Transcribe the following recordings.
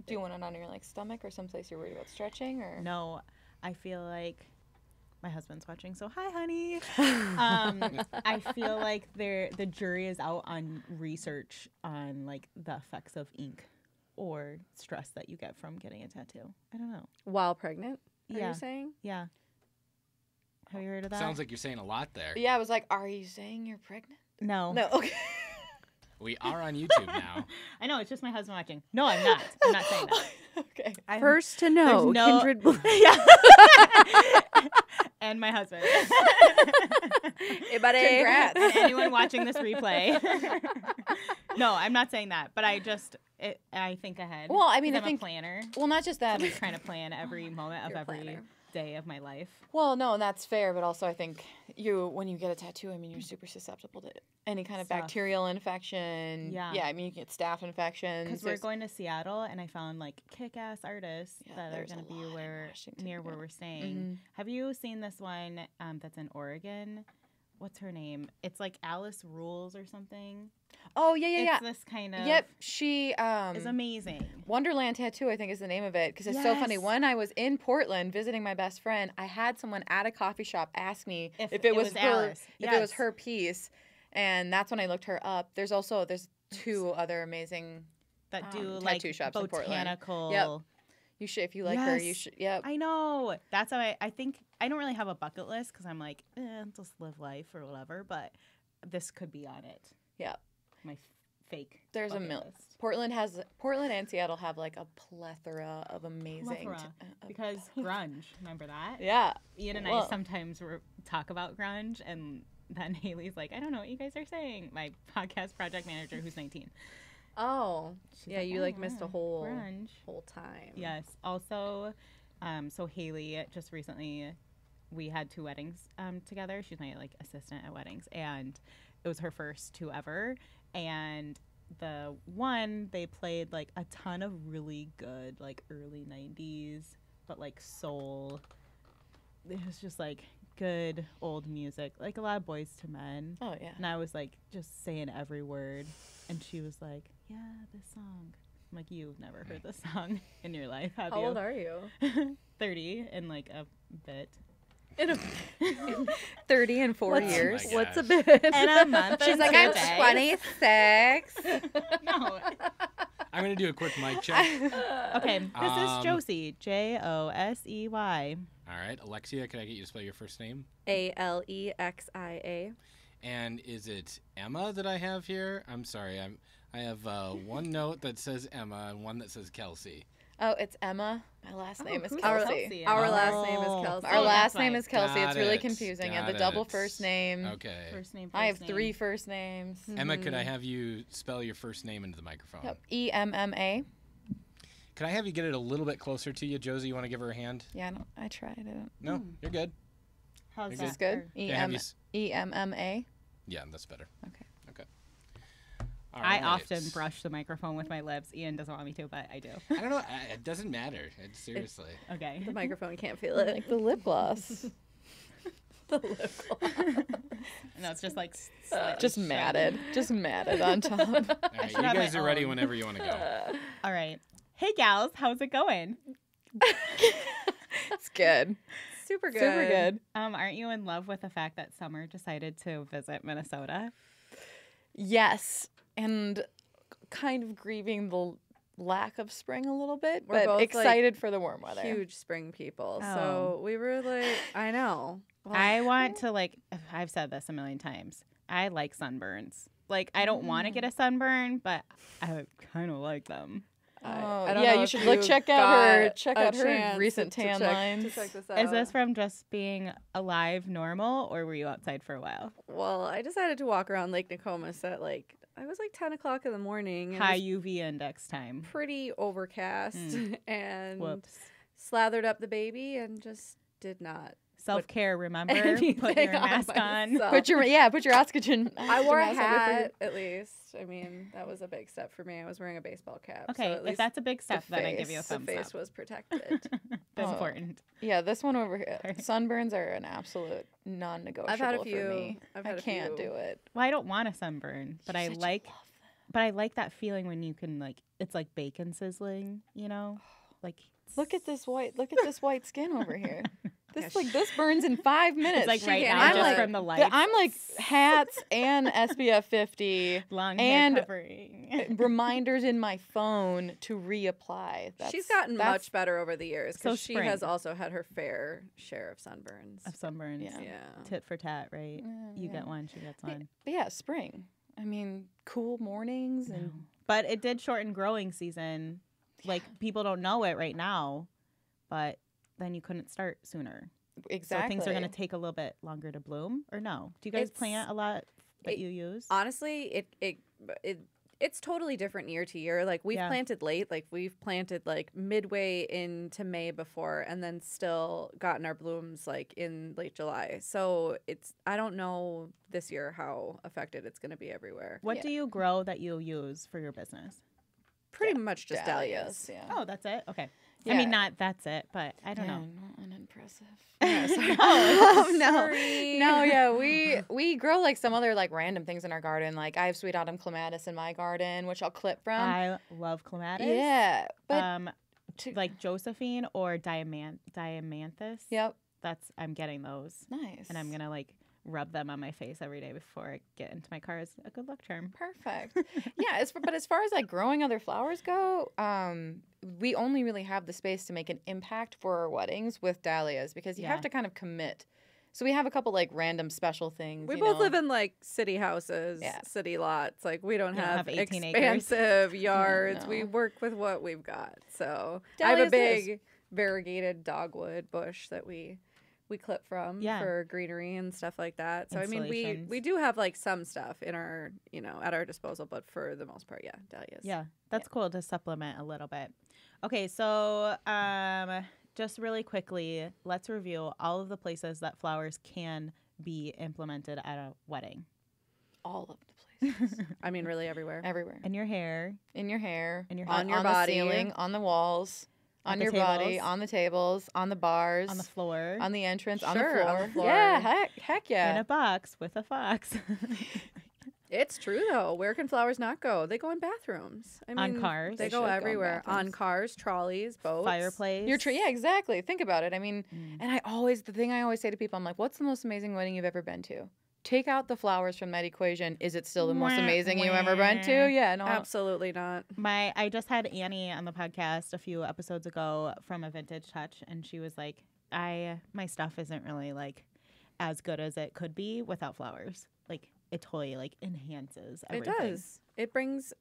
Do you want it on your like stomach or someplace you're worried about stretching or? No, I feel like my husband's watching, so hi, honey. I feel like the jury is out on research on like the effects of ink or stress that you get from getting a tattoo. I don't know. While pregnant, are Yeah. you saying? Yeah. Have you heard of that? Sounds like you're saying a lot there. Yeah, I was like, are you saying you're pregnant? No. No. Okay. We are on YouTube now. I know, it's just my husband watching. No, I'm not. I'm not saying that. Okay. First to know, there's no- kindred. Yeah. And my husband. Hey, buddy. Congrats. And anyone watching this replay. No, I'm not saying that, but I think ahead. Well, I mean, 'Cause I I'm think a planner. Well, not just that. I'm trying to plan every moment of You're a every planner. day of my life. Well, no, that's fair, but also I think when you get a tattoo, I mean, you're super susceptible to any kind of Stuff. bacterial infection. Yeah. Yeah, I mean, you can get staph infections. Because we're going to Seattle, and I found like kick-ass artists Yeah, that are there's going to a be lot in Washington, near where yeah. we're staying. Mhm. Have you seen this one that's in Oregon? What's her name? It's like Alice Rules or something. Oh, yeah. It's this kind of. Yep, she is amazing. Wonderland Tattoo, I think, is the name of it. Because it's so funny. Yes. When I was in Portland visiting my best friend, I had someone at a coffee shop ask me If it it was was her, Alice. if it was Yes. her piece, and that's when I looked her up. There's two other amazing. That do tattoo like shops in Portland. botanical. Yep. You should, if you like her, you Yes. should. Yep. I know. That's how I think I don't really have a bucket list because I'm like, just live life or whatever. But this could be on it. Yep. My fake. There's a bucket million. list. Portland and Seattle have like a plethora of amazing. Plethora. Because grunge, remember that? Yeah. Ian and I Well- sometimes talk about grunge, and then Haley's like, I don't know what you guys are saying. My podcast project manager, who's 19. Oh, She's yeah, you like missed a whole grunge. time. Yes. Also, so Haley just recently, we had 2 weddings together. She's my like assistant at weddings, and it was her first 2 ever. And the one they played like a ton of really good like early 90s, but like soul. It was just like good old music, like a lot of Boys to Men. Oh yeah. And I was like just saying every word, and she was like, "Yeah, this song." I'm like, "You've never heard this song in your life, have How you?" old are you? 30 in like a bit. In a 30 and 4 What's- years. Oh my What's a gosh. bit? And a month. She's and like, 2 I'm days. 26. No. I'm going to do a quick mic check. Okay, this is Um, Josey. Josey. All right. Alexia, can I get you to spell your first name? Alexia. And is it Emma that I have here? I'm sorry. I have one note that says Emma and one that says Kelsey. Oh, it's Emma. My last name is who's Kelsey. Our Oh. last name is Kelsey. Our Oh, last that's name why. is Kelsey. It's Got really it. confusing. Yeah, the Got double it. first name. Okay. First name. I have first 3 name. first names. Emma, could I have you spell your first name into the microphone? Yep. EMMA. Could I have you get it a little bit closer to you, Josie? You want to give her a hand? Yeah, I tried it. No, you're good. How's You're that? Is this good? Or- Can I have you EMMA. Yeah, that's better. Okay. Okay. All I right. often brush the microphone with my lips. Ian doesn't want me to, but I do. I don't know. It doesn't matter. Seriously. Okay. The microphone can't feel it. Like the lip gloss. The lip gloss. No, it's just like slightly Just shiny. matted. Just matted on top. All right, you should have guys my are ready own. whenever you want to go. All right. Hey, gals, how's it going? It's good. Super good. Super good. Aren't you in love with the fact that Summer decided to visit Minnesota? Yes. And kind of grieving the lack of spring a little bit, We're both, but like, excited for the warm weather. Huge spring people. Oh. So we were like, I know. Well, I want to, like, I've said this a million times. I like sunburns. Like, I don't want to get a sunburn, but I kind of like them. Oh, I don't yeah, know you if should you've check out got her a chance recent to tan check- lines. To check this out. Is this from just being alive normal, or were you outside for a while? Well, I decided to walk around Lake Nokomis at I was like 10 o'clock in the morning. And High it was UV index time. pretty overcast and Whoops. slathered up the baby and just did not. Self-care, remember? anything Put your on mask on. myself. Put your oxygen. I wore a mask on before you- hat at least. I mean, that was a big step for me. I was wearing a baseball cap. Okay, so at if least that's a big the step, then I give you a face- thumbs the face up. was protected. That's Oh. important. Yeah, this one over here. Sorry. Sunburns are an absolute non-negotiable I've had a for few. me. I've I had a can't few. do it. Well, I don't want a sunburn, but I Such a like love But I like that feeling when you can like it's like bacon sizzling, you know, like Look at this white skin over here. This burns in 5 minutes. it's like She right can't- now I'm just like, from the lights. I'm like hats and SPF 50 long and hair covering. reminders in my phone to reapply. She's gotten much better over the years So because she spring. has also had her fair share of sunburns. Of sunburns. Yeah. Tit for tat, right? You get one, she gets one. But yeah, spring. I mean, cool mornings and But it did shorten growing season. Like people don't know it right now, but then you couldn't start sooner. exactly. So things are going to take a little bit longer to bloom, or no? Do you guys plant a lot that you use? Honestly, it's totally different year to year. Like we've planted late, like we've planted like midway into May before, and then still gotten our blooms like in late July. So I don't know this year how affected it's going to be everywhere. What do you grow that you use for your business? Pretty much just dahlias. Yeah. Oh, that's it? Okay. I Yeah. mean, not that's it, but I don't know. Not unimpressive. No, Yeah, we grow like some other like random things in our garden. Like I have sweet autumn clematis in my garden, which I'll clip from. I love clematis. Yeah, but like Josephine or diamanthus. Yep, I'm getting those. nice. And I'm gonna like rub them on my face every day before I get into my car as a good luck charm. Perfect. Yeah, but as far as like growing other flowers go, we only really have the space to make an impact for our weddings with dahlias because you have to kind of commit. So we have a couple like random special things. We you both know. live in like city houses, Yeah. city lots. Like we don't You don't have have 18 acres. expansive yards. No. We work with what we've got. So I Dahlias have a big variegated dogwood bush that we clip from for greenery and stuff like that. So I mean we do have like some stuff in our at our disposal, but for the most part, dahlias. Yeah, that's cool to supplement a little bit. Okay, so just really quickly, let's review all of the places that flowers can be implemented at a wedding. all of the places. I mean really everywhere. Everywhere. In your hair. In your hair. In your On your on body. the ceiling, on the walls, At on the your body, tables. on the tables, on the bars, On the floor. on the entrance, on Sure, the floor. on the floor. Yeah, heck In yeah. a box with a fox. It's true though. Where can flowers not go? They go in bathrooms. I On mean, cars. They They go should go in everywhere. On bathrooms. cars, trolleys, boats. Fireplace. Yeah, exactly. Think about it. I mean, and the thing I always say to people, I'm like, what's the most amazing wedding you've ever been to? Take out the flowers from that equation. Is it still the most Wah, amazing you ever wah. been to? Yeah, no. Absolutely not. I just had Annie on the podcast a few episodes ago from a Vintage Touch, and she was like, my stuff isn't really like as good as it could be without flowers. Like it totally like enhances everything. It does. It brings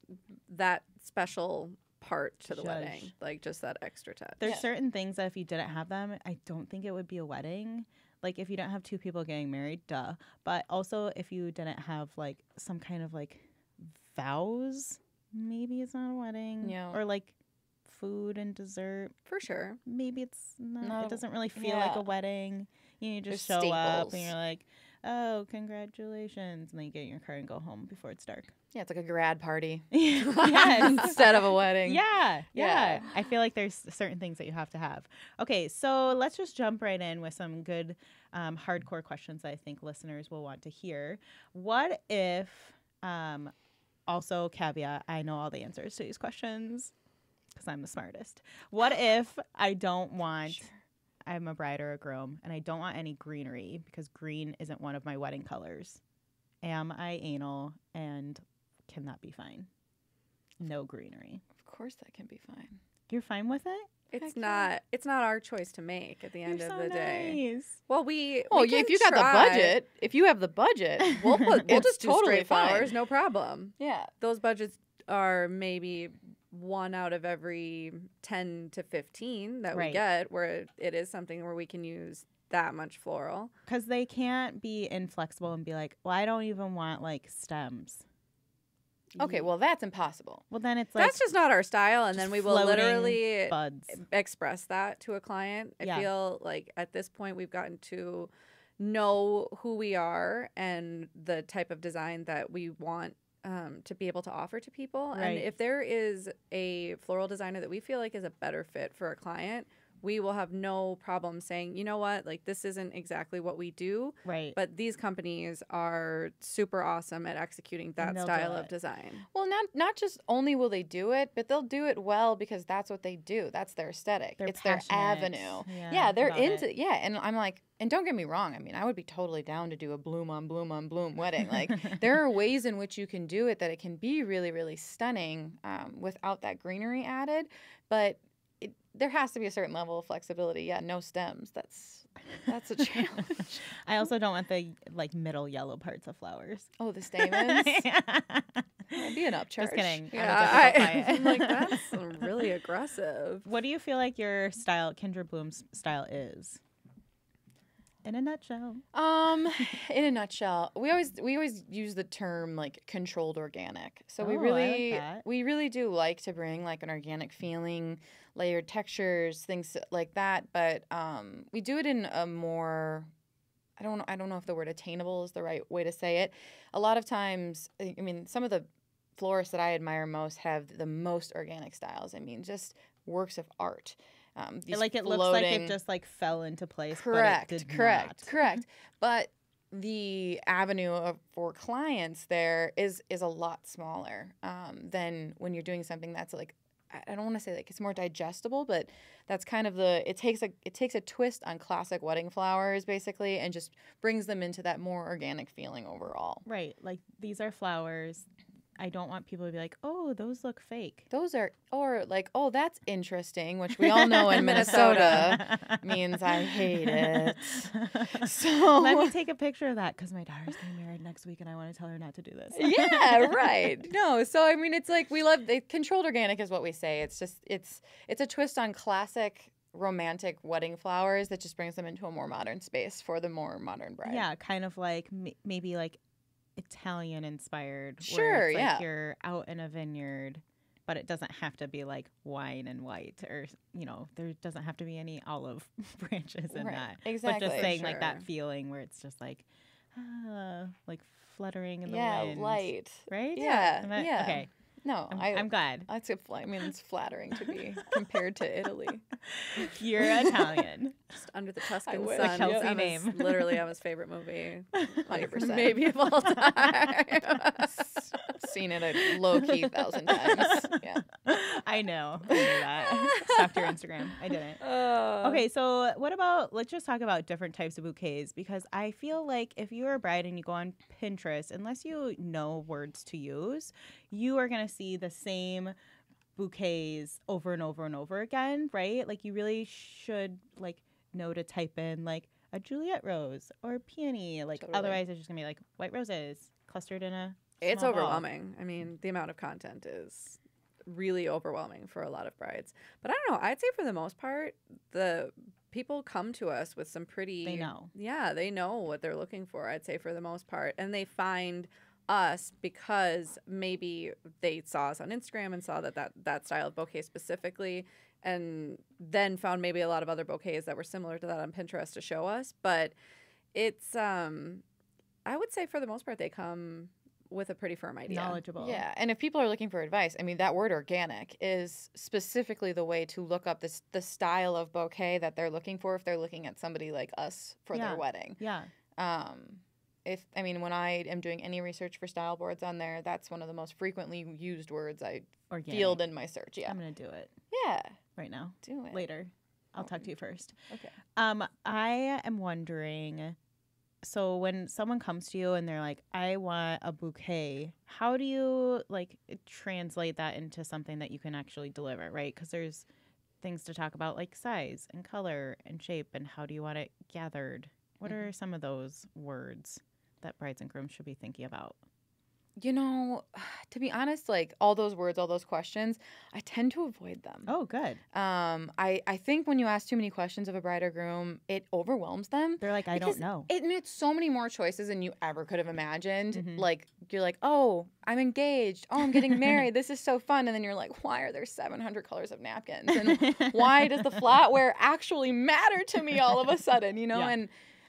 that special part to the Zhuzh. wedding, like just that extra touch. There's certain things that if you didn't have them, I don't think it would be a wedding. Like if you don't have two people getting married, duh. But also if you didn't have like some kind of like vows, maybe it's not a wedding. Yeah. Or like food and dessert. For sure. Maybe it's not. No. It doesn't really feel like Yeah. a wedding. You just There's show up staples. and you're like, oh, congratulations. And then you get in your car and go home before it's dark. Yeah, it's like a grad party Yes. instead of a wedding. Yeah. Yeah. I feel like there's certain things that you have to have. Okay, so let's just jump right in with some good hardcore questions that I think listeners will want to hear. What if, also caveat, I know all the answers to these questions because I'm the smartest. What if I don't want, I'm a bride or a groom, and I don't want any greenery because green isn't one of my wedding colors? Am I anal, and can that be fine? No greenery. Of course that can be fine. You're fine with it? It's not our choice to make at the end You're of so the day. nice. Well, we Well, can if you got the try. budget, we'll it's just do totally straight fine. flowers, no problem. Yeah. Those budgets are maybe 1 out of every 10 to 15 that we Right. get, where it is something where we can use that much floral. Because they can't be inflexible and be like, well, I don't even want like stems. Okay, well that's impossible. Well, then it's like That's just not our style, and then we will floating literally buds. express that to a client. I Yeah. feel like at this point we've gotten to know who we are and the type of design that we want to be able to offer to people. Right. And if there is a floral designer that we feel like is a better fit for a client, we will have no problem saying, you know what, like this isn't exactly what we do. Right. But these companies are super awesome at executing that style of design. Well, not just only will they do it, but they'll do it well because that's what they do. That's their aesthetic. It's their avenue. Yeah, they're into it. Yeah, and I'm like, and don't get me wrong. I mean, I would be totally down to do a bloom on bloom on bloom wedding. Like, there are ways in which you can do it that it can be really, really stunning without that greenery added. But there has to be a certain level of flexibility. Yeah, no stems. That's a challenge. I also don't want the like middle yellow parts of flowers. Oh, the stamens. It'd be an upcharge. Just kidding. Yeah, I'm like, that's really aggressive. What do you feel like your style, Kendra Bloom's style, is? In a nutshell. In a nutshell, we always use the term like controlled organic. So we really do like to bring like an organic feeling, layered textures, things like that. But we do it in a more, I don't know if the word attainable is the right way to say it. A lot of times, I mean, some of the florists that I admire most have the most organic styles. I mean, just works of art. Like it looks like it just like fell into place. Correct, but it did correct, not. correct. But the avenue for clients there is a lot smaller than when you're doing something that's like, I don't want to say like it's more digestible, but that's kind of it takes a twist on classic wedding flowers basically and just brings them into that more organic feeling overall. Right. Like these are flowers. I don't want people to be like, oh, those look fake. Those are, or like, oh, that's interesting, which we all know in Minnesota means I hate it. So let me take a picture of that because my daughter's getting married next week and I want to tell her not to do this. Yeah, right. No, so I mean, it's like we love controlled organic is what we say. It's just it's a twist on classic romantic wedding flowers that just brings them into a more modern space for the more modern bride. Yeah, kind of like maybe like Italian inspired. Sure, it's yeah. Like you're out in a vineyard, but it doesn't have to be like wine and white, or there doesn't have to be any olive branches in that. Exactly. But just saying like that feeling where it's just like fluttering in the wind. Yeah, light. Right? Yeah. Yeah. Okay. No, I'm glad. I mean, it's flattering to be compared to Italy. You're Italian. Just Under the Tuscan wish. Sun. Kelsey Emma's name. Literally Emma's favorite movie. 100%. Maybe of all time. Seen it a low-key 1,000 times. Yeah. I know. I knew that. Stalked your Instagram. I didn't. Okay, so let's just talk about different types of bouquets, because I feel like if you're a bride and you go on Pinterest, unless you know words to use, you are going to see the same bouquets over and over and over again, right? Like you really should like know to type in like a Juliet rose or peony. Like Totally. Otherwise it's just gonna be like white roses clustered in a It's small ball. overwhelming. I mean, the amount of content is really overwhelming for a lot of brides. But I don't know. I'd say for the most part, the people come to us with some pretty... They know. Yeah, they know what they're looking for, I'd say, for the most part. And they find us because maybe they saw us on Instagram and saw that style of bouquet specifically, and then found maybe a lot of other bouquets that were similar to that on Pinterest to show us. But it's, I would say for the most part, they come with a pretty firm idea. Knowledgeable. Yeah, and if people are looking for advice, I mean, that word organic is specifically the way to look up the style of bouquet that they're looking for if they're looking at somebody like us for their wedding. Yeah. When I am doing any research for style boards on there, that's one of the most frequently used words I field in my search. Yeah. I'm going to do it. Yeah. Right now. Do it. Later. I'll talk to you first. Okay. I am wondering, so when someone comes to you and they're like, I want a bouquet, how do you like translate that into something that you can actually deliver, right? Because there's things to talk about like size and color and shape and how do you want it gathered. What are some of those words that brides and grooms should be thinking about? You know, to be honest, like all those words, all those questions, I tend to avoid them. Oh, good. I think when you ask too many questions of a bride or groom, it overwhelms them. They're like, I don't know. It's so many more choices than you ever could have imagined. Like, you're like, oh, I'm engaged. Oh, I'm getting married. This is so fun. And then you're like, why are there 700 colors of napkins? And why does the flatware actually matter to me all of a sudden, you know? Yeah. And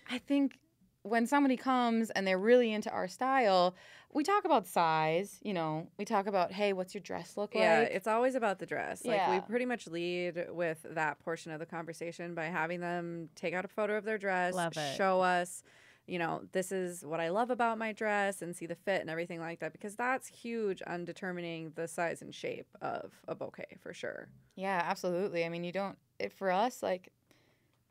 I think when somebody comes and they're really into our style, we talk about size, you know, we talk about, hey, what's your dress look like? Yeah, it's always about the dress. Like, Yeah. we pretty much lead with that portion of the conversation by having them take out a photo of their dress, Love it. show us, you know, this is what I love about my dress, and see the fit and everything like that, because that's huge on determining the size and shape of a bouquet for sure. Yeah, absolutely. I mean, for us, like,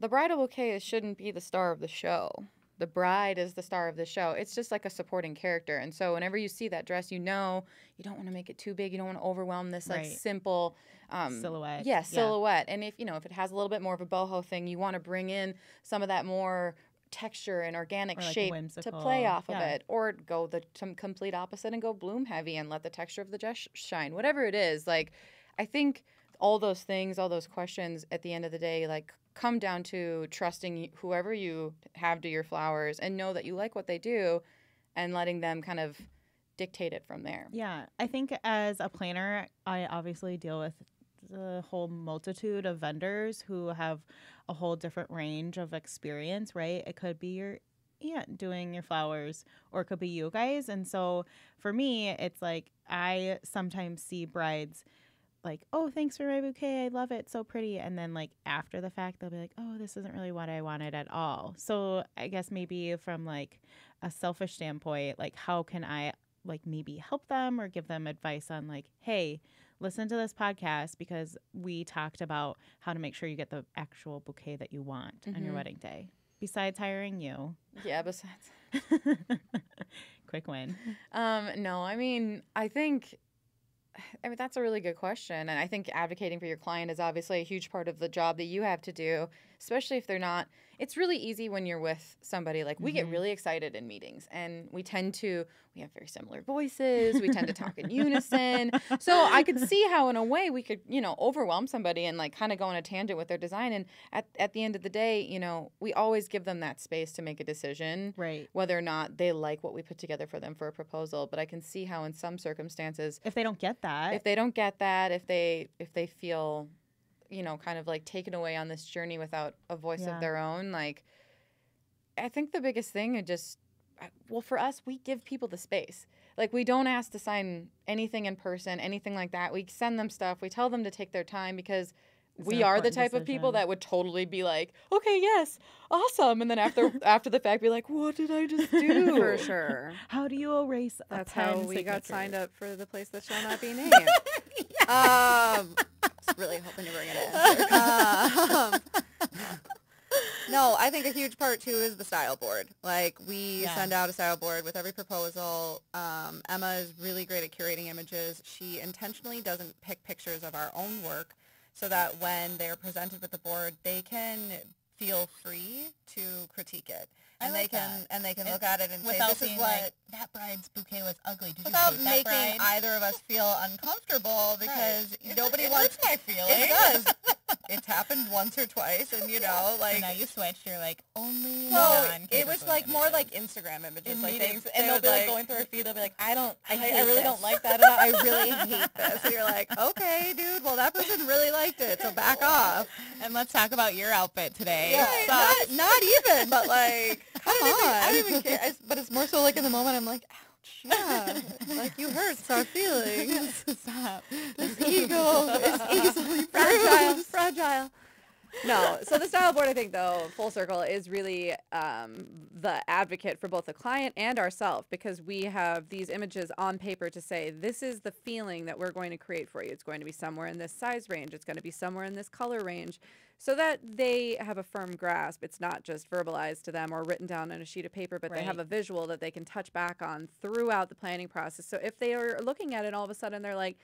the bridal bouquet shouldn't be the star of the show. The bride is the star of the show. It's just like a supporting character. And so whenever you see that dress, you know you don't want to make it too big. You don't want to overwhelm this like simple silhouette. Yeah, silhouette. And if it has a little bit more of a boho thing, you want to bring in some of that more texture and organic shape to play off of it, or go the complete opposite and go bloom heavy and let the texture of the dress shine. Whatever it is, like, I think all those things, all those questions at the end of the day, like, come down to trusting whoever you have do your flowers and know that you like what they do and letting them kind of dictate it from there. Yeah. I think as a planner, I obviously deal with the whole multitude of vendors who have a whole different range of experience, right? It could be your aunt doing your flowers, or it could be you guys. And so for me, it's like I sometimes see brides like, oh, thanks for my bouquet. I love it. So pretty. And then like after the fact, they'll be like, oh, this isn't really what I wanted at all. So I guess maybe from like a selfish standpoint, like how can I like maybe help them or give them advice on like, hey, listen to this podcast because we talked about how to make sure you get the actual bouquet that you want on your wedding day. Besides hiring you. Yeah, besides. Quick win. No, I mean, that's a really good question. And I think advocating for your client is obviously a huge part of the job that you have to do, especially if they're not. It's really easy when you're with somebody. Like, we get really excited in meetings, and we have very similar voices. We tend to talk in unison. So I could see how, in a way, we could, overwhelm somebody and, like, kind of go on a tangent with their design. And at the end of the day, we always give them that space to make a decision, right? Whether or not they like what we put together for them for a proposal. But I can see how, in some circumstances, if they don't get that, if they feel, kind of like taken away on this journey without a voice of their own, like, I think the biggest thing for us, we give people the space. Like, we don't ask to sign anything in person, anything like that. We send them stuff. We tell them to take their time because we are the type of people that would totally be like, okay, yes, awesome. And then after the fact, be like, what did I just do? For sure. How do you erase a That's pen how we signature? got signed up for the place that shall not be named. Really hoping to bring it in. No, I think a huge part, too, is the style board. Like, we send out a style board with every proposal. Emma is really great at curating images. She intentionally doesn't pick pictures of our own work so that when they're presented with the board, they can feel free to critique it. And they can look at it and say, this is what... Like, that bride's bouquet was ugly. Did without you hate that making bride? either of us feel uncomfortable, because nobody it wants... hurts my feelings. It does. It's happened once or twice, and like... So now you switched. You're like, only Well, non-capable it was like more images. like Instagram images, In like meetings, things, and they'll be like like going through her feed. They'll be like, I I really this. don't like that. I really hate this. And you're like, okay, dude. Well, that person really liked it, so back off. And let's talk about your outfit today. Yeah, not even, but like, come on. I don't even care. But it's more so like in the moment, I'm like, ouch. Yeah, like you hurt our feelings. Stop. This ego is easily fragile. No, so the style board, I think, though, full circle, is really the advocate for both the client and ourselves, because we have these images on paper to say, this is the feeling that we're going to create for you. It's going to be somewhere in this size range. It's going to be somewhere in this color range, so that they have a firm grasp. It's not just verbalized to them or written down on a sheet of paper, but they have a visual that they can touch back on throughout the planning process. So if they are looking at it, all of a sudden they're like,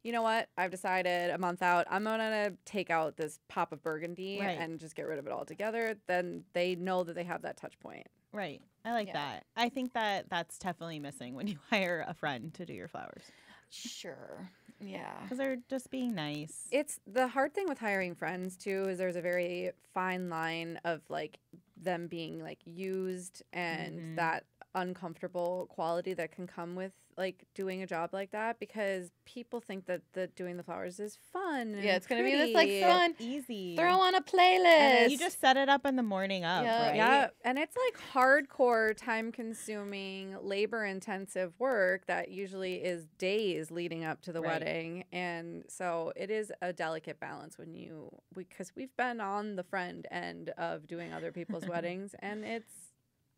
you know what? I've decided a month out, I'm going to take out this pop of burgundy and just get rid of it altogether. Then they know that they have that touch point. Right. I like that. I think that that's definitely missing when you hire a friend to do your flowers. Sure. Yeah. Because they're just being nice. It's the hard thing with hiring friends, too, is there's a very fine line of, like, them being, like, used and that uncomfortable quality that can come with like doing a job like that because people think that doing the flowers is fun. And it's gonna be this pretty. like fun, easy. throw on a playlist. You just set it up in the morning of, right? Yeah, and it's like hardcore, time-consuming, labor-intensive work that usually is days leading up to the wedding, and so it is a delicate balance because we've been on the friend end of doing other people's weddings, and it's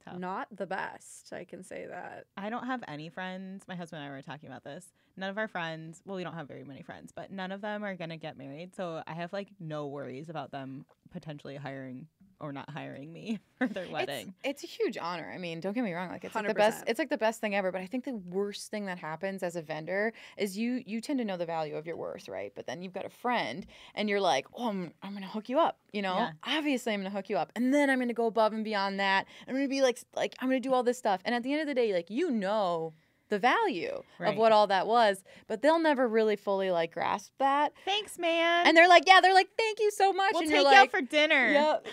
tough. Not the best. I can say that. I don't have any friends. My husband and I were talking about this. None of our friends, well, we don't have very many friends, but none of them are going to get married. So I have like no worries about them potentially hiring or not hiring me for their wedding. It's a huge honor. I mean, don't get me wrong. Like it's like 100%. the best. It's like the best thing ever. But I think the worst thing that happens as a vendor is you tend to know the value of your worth, right? But then you've got a friend, and you're like, oh, I'm gonna hook you up. You know, obviously I'm gonna hook you up, and then I'm gonna go above and beyond that. I'm gonna be like I'm gonna do all this stuff, and at the end of the day, like the value of what all that was, but they'll never really fully like grasp that. Thanks, man. And they're like, thank you so much. We'll and take you're you like, out for dinner. Yep.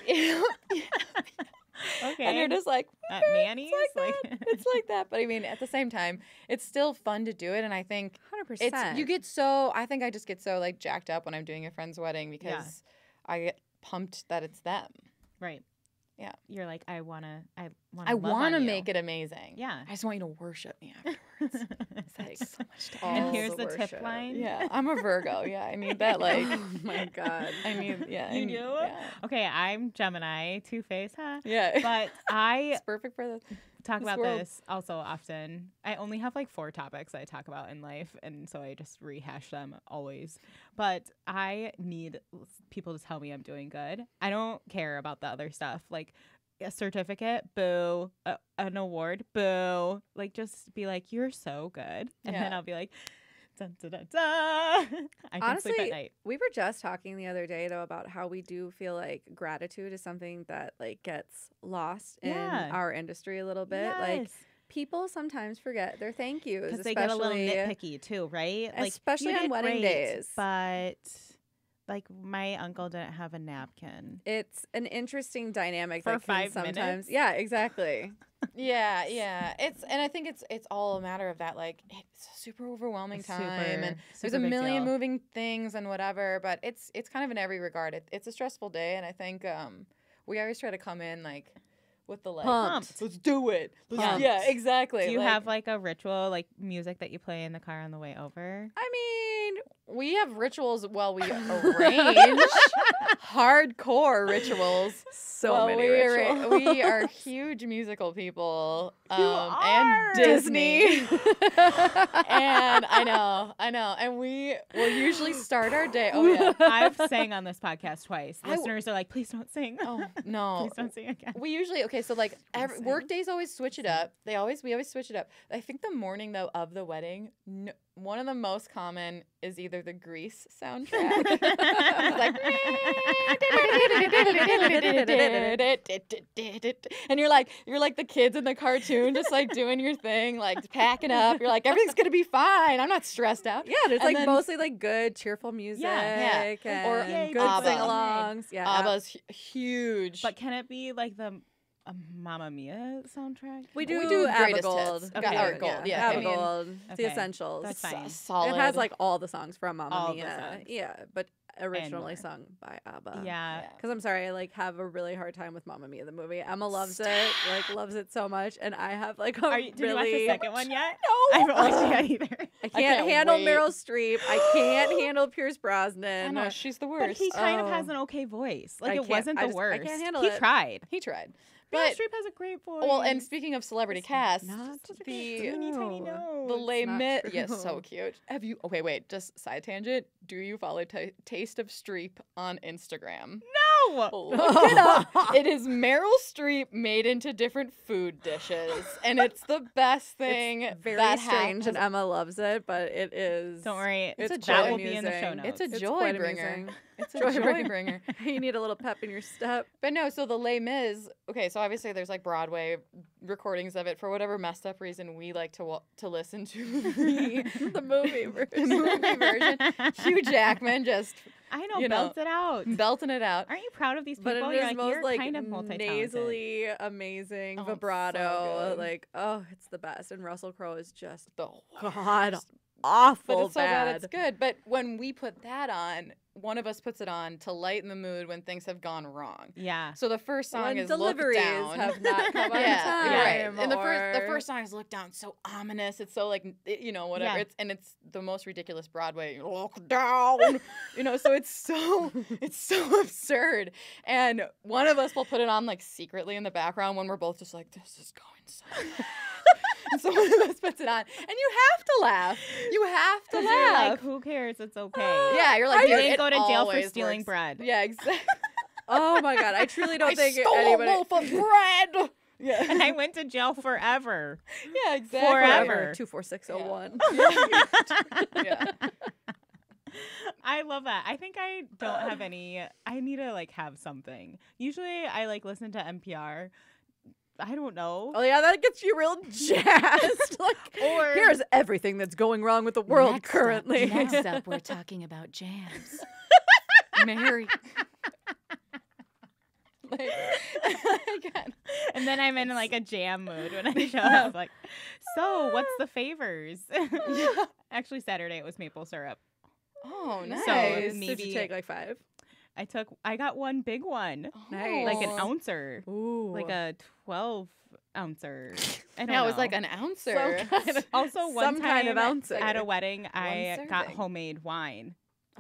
Okay. And you're just like, at Manny's? It's like that. But I mean, at the same time, it's still fun to do it. And I think 100%. I think I just get so like jacked up when I'm doing a friend's wedding because I get pumped that it's them. Right. Yeah. You're like, I want to make it amazing. Yeah. I just want you to worship me afterwards. It's so much time. And here's the tip line. Yeah. I'm a Virgo. Yeah. I need that. Like, oh my God. I need, yeah. You do? Yeah. Okay. I'm Gemini, two-face, huh? Yeah. But it's perfect for the talk about world. this also often. I only have like 4 topics I talk about in life, and so I just rehash them always. But I need people to tell me I'm doing good. I don't care about the other stuff, like a certificate, boo, an award, boo. Like just be like, you're so good, and then I'll be like, dun, dun, dun, dun. I can sleep at night. We were just talking the other day though about how we do feel like gratitude is something that like gets lost in our industry a little bit. Yes. Like people sometimes forget their thank yous because they get a little nitpicky too, right? Like especially on wedding days. But like my uncle didn't have a napkin. It's an interesting dynamic for that can 5 sometimes minutes. Yeah, exactly. Yeah. And I think it's all a matter of that. Like it's a super overwhelming time, and there's a million moving things and whatever. But it's kind of in every regard. It's a stressful day, and I think we always try to come in like with the like, pumped. Let's do it. Yeah, exactly. Do you have like a ritual, like music that you play in the car on the way over? I mean, we have rituals while we arrange. Hardcore rituals. So many rituals. We are huge musical people. are. And Disney. And I know. And we will usually start our day. Oh yeah. I've sang on this podcast twice. Listeners are like, please don't sing. Oh no. Please don't sing again. We usually so like work days always switch it up. We always switch it up. I think the morning though of the wedding, one of the most common is either the Grease soundtrack. It's like, and you're like the kids in the cartoon, just like doing your thing, like packing up. You're like, everything's gonna be fine. I'm not stressed out. Yeah, there's like mostly like good, cheerful music. Yeah. Or good ABBA. sing-alongs. Yeah, ABBA's huge. But can it be like the Mamma Mia soundtrack? We do ABBA Greatest Gold. hits. Got Gold. Yeah. ABBA Gold. The Okay. essentials. That's fine. Solid. It has like all the songs from Mamma All the Mia. songs. Yeah, but originally more. sung by ABBA. Yeah. Because I'm sorry, I like have a really hard time with Mamma Mia the movie. Emma loves it, like loves it so much, and I have like a Did you watch the second one yet? No. I haven't watched it yet either. I can't handle wait. Meryl Streep. I can't handle Pierce Brosnan. I know, she's the But worst. he kind of has an okay voice. Like I it can't- wasn't the I worst. can't handle he it. tried. He tried. Meryl But Streep has a great voice. well, and speaking of celebrity cast, Not Such a the teeny tiny true. nose. the Les not Mis, true. yes, so cute. Have you? Okay, wait. Just side tangent. Do you follow Taste of Streep on Instagram? No. Look it up. It is Meryl Streep made into different food dishes, and it's the best thing. It's very that strange, and Emma loves it, but it is. Don't worry. It's a that joy will be in the show amusing. notes. It's a It's joy quite bringer. amusing. It's a Joy joy bringer. bringer. You need a little pep in your step. But no, so the Les Mis. Okay, so obviously there's like Broadway recordings of it. For whatever messed up reason, we like to listen to the The movie version. movie version. Hugh Jackman just I know, You belt it out. belting it out. Aren't you proud of these But people? it You're is like, most you're like kind of multi-talented. nasally, amazing Oh, it's so vibrato. good. Like, oh, it's the best. And Russell Crowe is just The god worst. awful But it's so bad. bad it's good. But when we put that on, one of us puts it on to lighten the mood when things have gone wrong. Yeah. So the first song When is deliveries Look Down. have not come on yeah, time. right. And the or- first song is Look Down. It's so ominous. It's so like whatever. Yeah. It's the most ridiculous Broadway. Look down. So it's so absurd. And one of us will put it on like secretly in the background when we're both just like, this is going so bad. And so one of us puts it on, and you have to laugh. You have to 'Cause laugh. you're like, who cares? It's okay. Yeah, you're like, You dude, didn't it go to jail for always stealing works. bread. Yeah, exactly. Oh my god, I truly don't think stole anybody. a loaf of bread. Yeah, And I went to jail forever. yeah, exactly. Forever. 24601. Yeah. I love that. I think I don't have any. I need to like have something. Usually I like listen to NPR. I don't know. Oh yeah, that gets you real jazzed. Like, Or- here's everything that's going wrong with the world Next currently. Up, next up, we're talking about jams. Mary. And then I'm in like a jam mood when I show up. Like, so what's the favors? Actually, Saturday it was maple syrup. Oh, nice. So Did maybe you take like 5? I got one big one, Nice. like an Oh. ouncer, Ooh. like a 12 ouncer. I don't Yeah, it was know. like an ouncer. Some kind of, Also, one some kind of time ouncer. at a wedding, I got serving. homemade wine.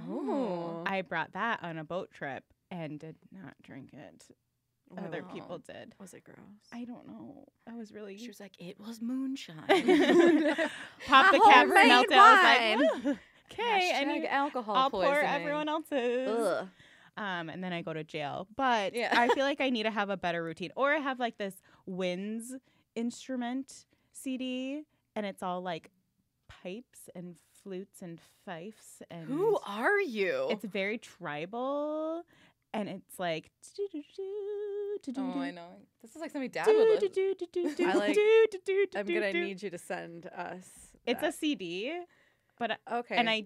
Oh. I brought that on a boat trip and did not drink it. Other Wow. people did. Was it gross? I don't know. I was really She was like, it was moonshine. popped the A cap, homemade smelled it. I was like, okay, Hashtag and alcohol I'll poisoning. pour everyone else's. Ugh. And then I go to jail. But Yeah. I feel like I need to have a better routine. Or I have like this winds instrument CD, and it's all like pipes and flutes and fifes. And Who are you? it's very tribal, and it's like. Oh, I know. This is like something Dad would listen. I like- I'm gonna need you to send us. It's a that. CD, but Okay. and I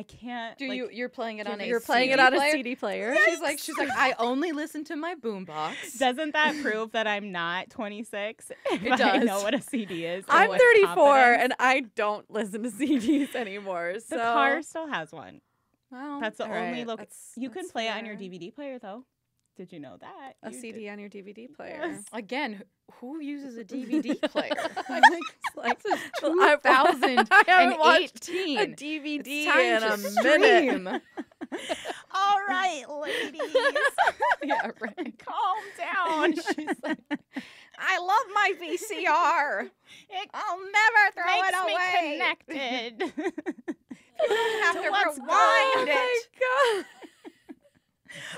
can't. Do like, you're playing it on a You're playing it CD on a player? CD player. She's like, I only listen to my boombox. Doesn't that prove that I'm not 26? If I does. know what a CD is. and I'm what 34 confidence- and I don't listen to CDs anymore. the So car still has one. Well, That's the all only right, look. that's- You can that's play it on your fair. DVD player though. Did you know that? a You CD did- on your DVD player. Yes. again, who uses a DVD player? Like, This is I haven't watched 2018. a DVD It's time in to a minute. stream. All right, ladies, Yeah, right. calm down. She's like, I love my VCR. It I'll never throw makes it me away. connected. You have To to what's rewind Oh it. my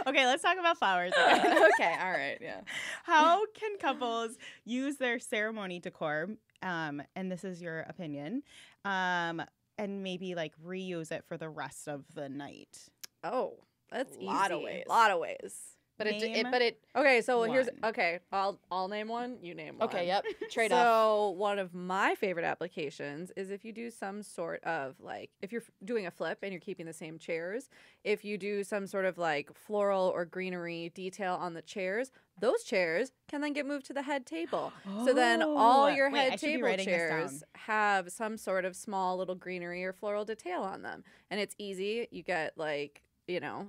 Okay, let's talk about flowers. again. Okay, all right, yeah. How can couples use their ceremony decor? And this is your opinion. And maybe like reuse it for the rest of the night. god. Oh, that's easy. Lot of ways. Lot of ways. But Name it Okay, so here's one. okay. I'll name one. You name one. okay, yep. Trade off. So one of my favorite applications is if you do some sort of like if you're doing a flip and you're keeping the same chairs, if you do some sort of like floral or greenery detail on the chairs, those chairs can then get moved to the head table. So then all your Wait, I head should be table writing this chairs down. have some sort of small little greenery or floral detail on them. And it's easy. You get like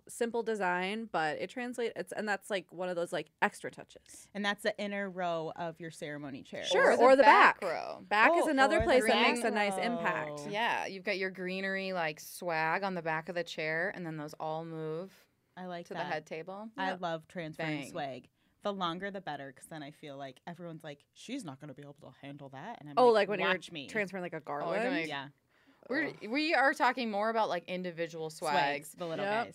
simple design, but it translates. And that's like one of those like extra touches. And that's the inner row of your ceremony chair. Sure, or the back. row. Back is Oh, another or the place that back makes a nice impact. row. Yeah, you've got your greenery like swag on the back of the chair, and then those all move I like to that. the head table. I love transferring Bang. swag. The longer the better, because then I feel like everyone's like, she's not going to be able to handle that. And I'm Oh, like, like when watch you're me. transferring like a you're garland. doing- Yeah. We are talking more about like individual swags. The little Yep. guys.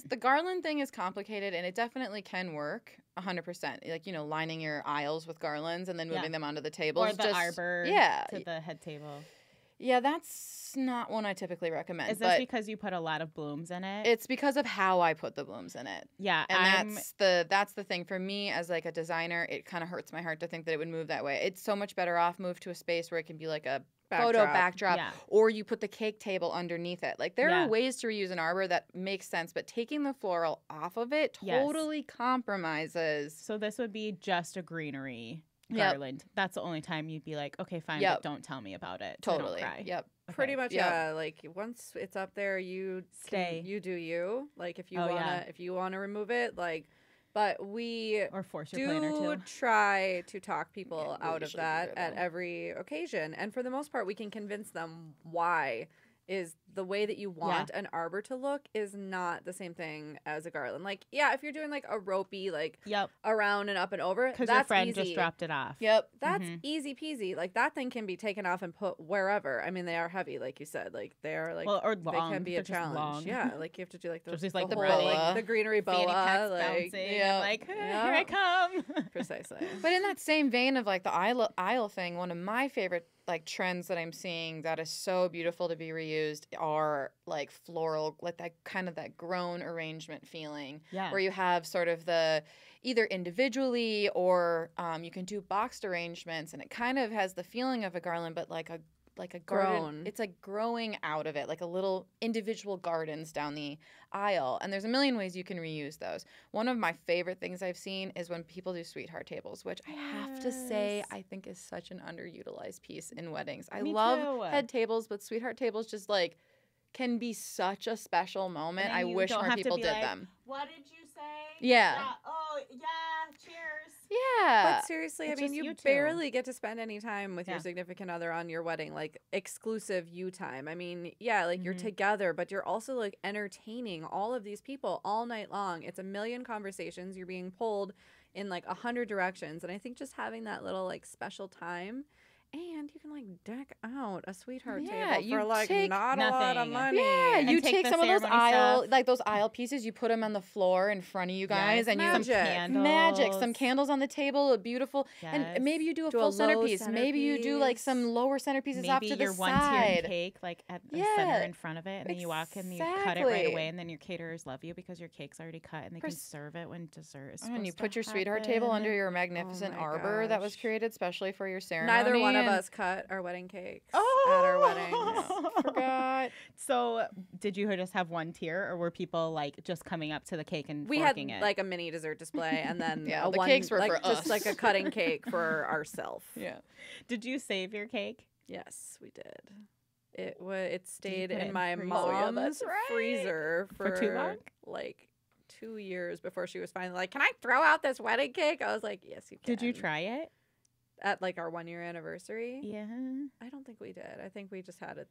The garland thing is complicated, and it definitely can work 100%. Like lining your aisles with garlands and then Yeah. moving them onto the table. or the arbor Yeah, to the head table. yeah. That's not one I typically recommend. Is this but because you put a lot of blooms in it? it's because of how I put the blooms in it. yeah. And that's the thing for me as like a designer. It kind of hurts my heart to think that it would move that way. It's so much better off moved to a space where it can be like a photo backdrop, Yeah. or you put the cake table underneath it. Like there Yeah. are ways to reuse an arbor that makes sense, but taking the floral off of it totally compromises. So this would be just a greenery Yep. garland. That's the only time you'd be like, okay, fine, Yep. but don't tell me about it. So I don't Totally. cry. Yep. Pretty Okay. much, Yep. yeah. Like once it's up there, you Stay. You do you. Like if you Oh, wanna, yeah. if you wanna remove it, like. But we Or force your planner do to. try to talk people Yeah, we out of usually do that that, at though. every occasion, and for the most part, we can convince them why is the way that you want an arbor to look is not the same thing as a garland. Like, yeah, if you're doing like a ropey, like Yep. around and up and over, Because that's your friend easy. just dropped it off. Yep. That's Mhm. easy peasy. Like that thing can be taken off and put wherever. I mean, they are heavy, like you said. Like they are like Well, or they long. can be They're a just challenge. long. Yeah, like you have to do like the, Just like the whole, boa. like the greenery Fanny boa, packs like bouncing. yeah. And like, Yeah. here I come. precisely. But in that same vein of like the aisle thing, one of my favorite like trends that I'm seeing that is so beautiful to be reused are like floral, like that kind of that grown arrangement feeling, Yeah. where you have sort of the either individually or you can do boxed arrangements, and it kind of has the feeling of a garland, but like a garden. Grown. It's like growing out of it, like a little individual gardens down the aisle. And there's a million ways you can reuse those. One of my favorite things I've seen is when people do sweetheart tables, which I have to say Yes. I think is such an underutilized piece in weddings. I Me love too. head tables, but sweetheart tables just like can be such a special moment. And I you wish don't more have to people be did like, them. What did you say? Yeah. Oh, yeah. Cheers. Yeah. But seriously, I It's mean, just you you two. barely get to spend any time with your Yeah. significant other on your wedding, like exclusive you time. I mean, yeah, like you're Mhm. together, but you're also like entertaining all of these people all night long. It's a million conversations. You're being pulled in like 100 directions. And I think just having that little like special time. And you can like deck out a sweetheart Yeah, table you for like take not a lot of nothing. money. Yeah, And you take take the some of those ceremony stuff. those aisle pieces, you put them on the floor in front of you guys, Yes, and you magic. magic, some candles on the table, a beautiful, Yes. and maybe you do a Do a full low centerpiece. Maybe you do like some centerpiece. lower centerpieces off Maybe to the your one-tiered side. cake, like at the Yeah, center in front of it, and then you walk in, you cut it right exactly. away, and then your caterers love you because your cake's already cut, and they can Pres- serve it when dessert is Oh, and you supposed put to your sweetheart table happen. under your magnificent my arbor that was gosh. created specially for your ceremony. Neither one of and- us cut our wedding cakes Oh! at our weddings. Forgot. So, did you just have one tier, or were people like just coming up to the cake and We had forking it? like a mini dessert display, and then Yeah, a the one, cakes were like, for just us. like a cutting cake for ourselves. Yeah. Did you save your cake? Yes, we did. It stayed put it in in my freezer? mom's Oh, yeah, that's right. freezer For too long? like 2 years before she was finally like, "Can I throw out this wedding cake?" I was like, "Yes, you can." Did you try it? At like our 1 year anniversary? Yeah, I don't think we did. I think we just had it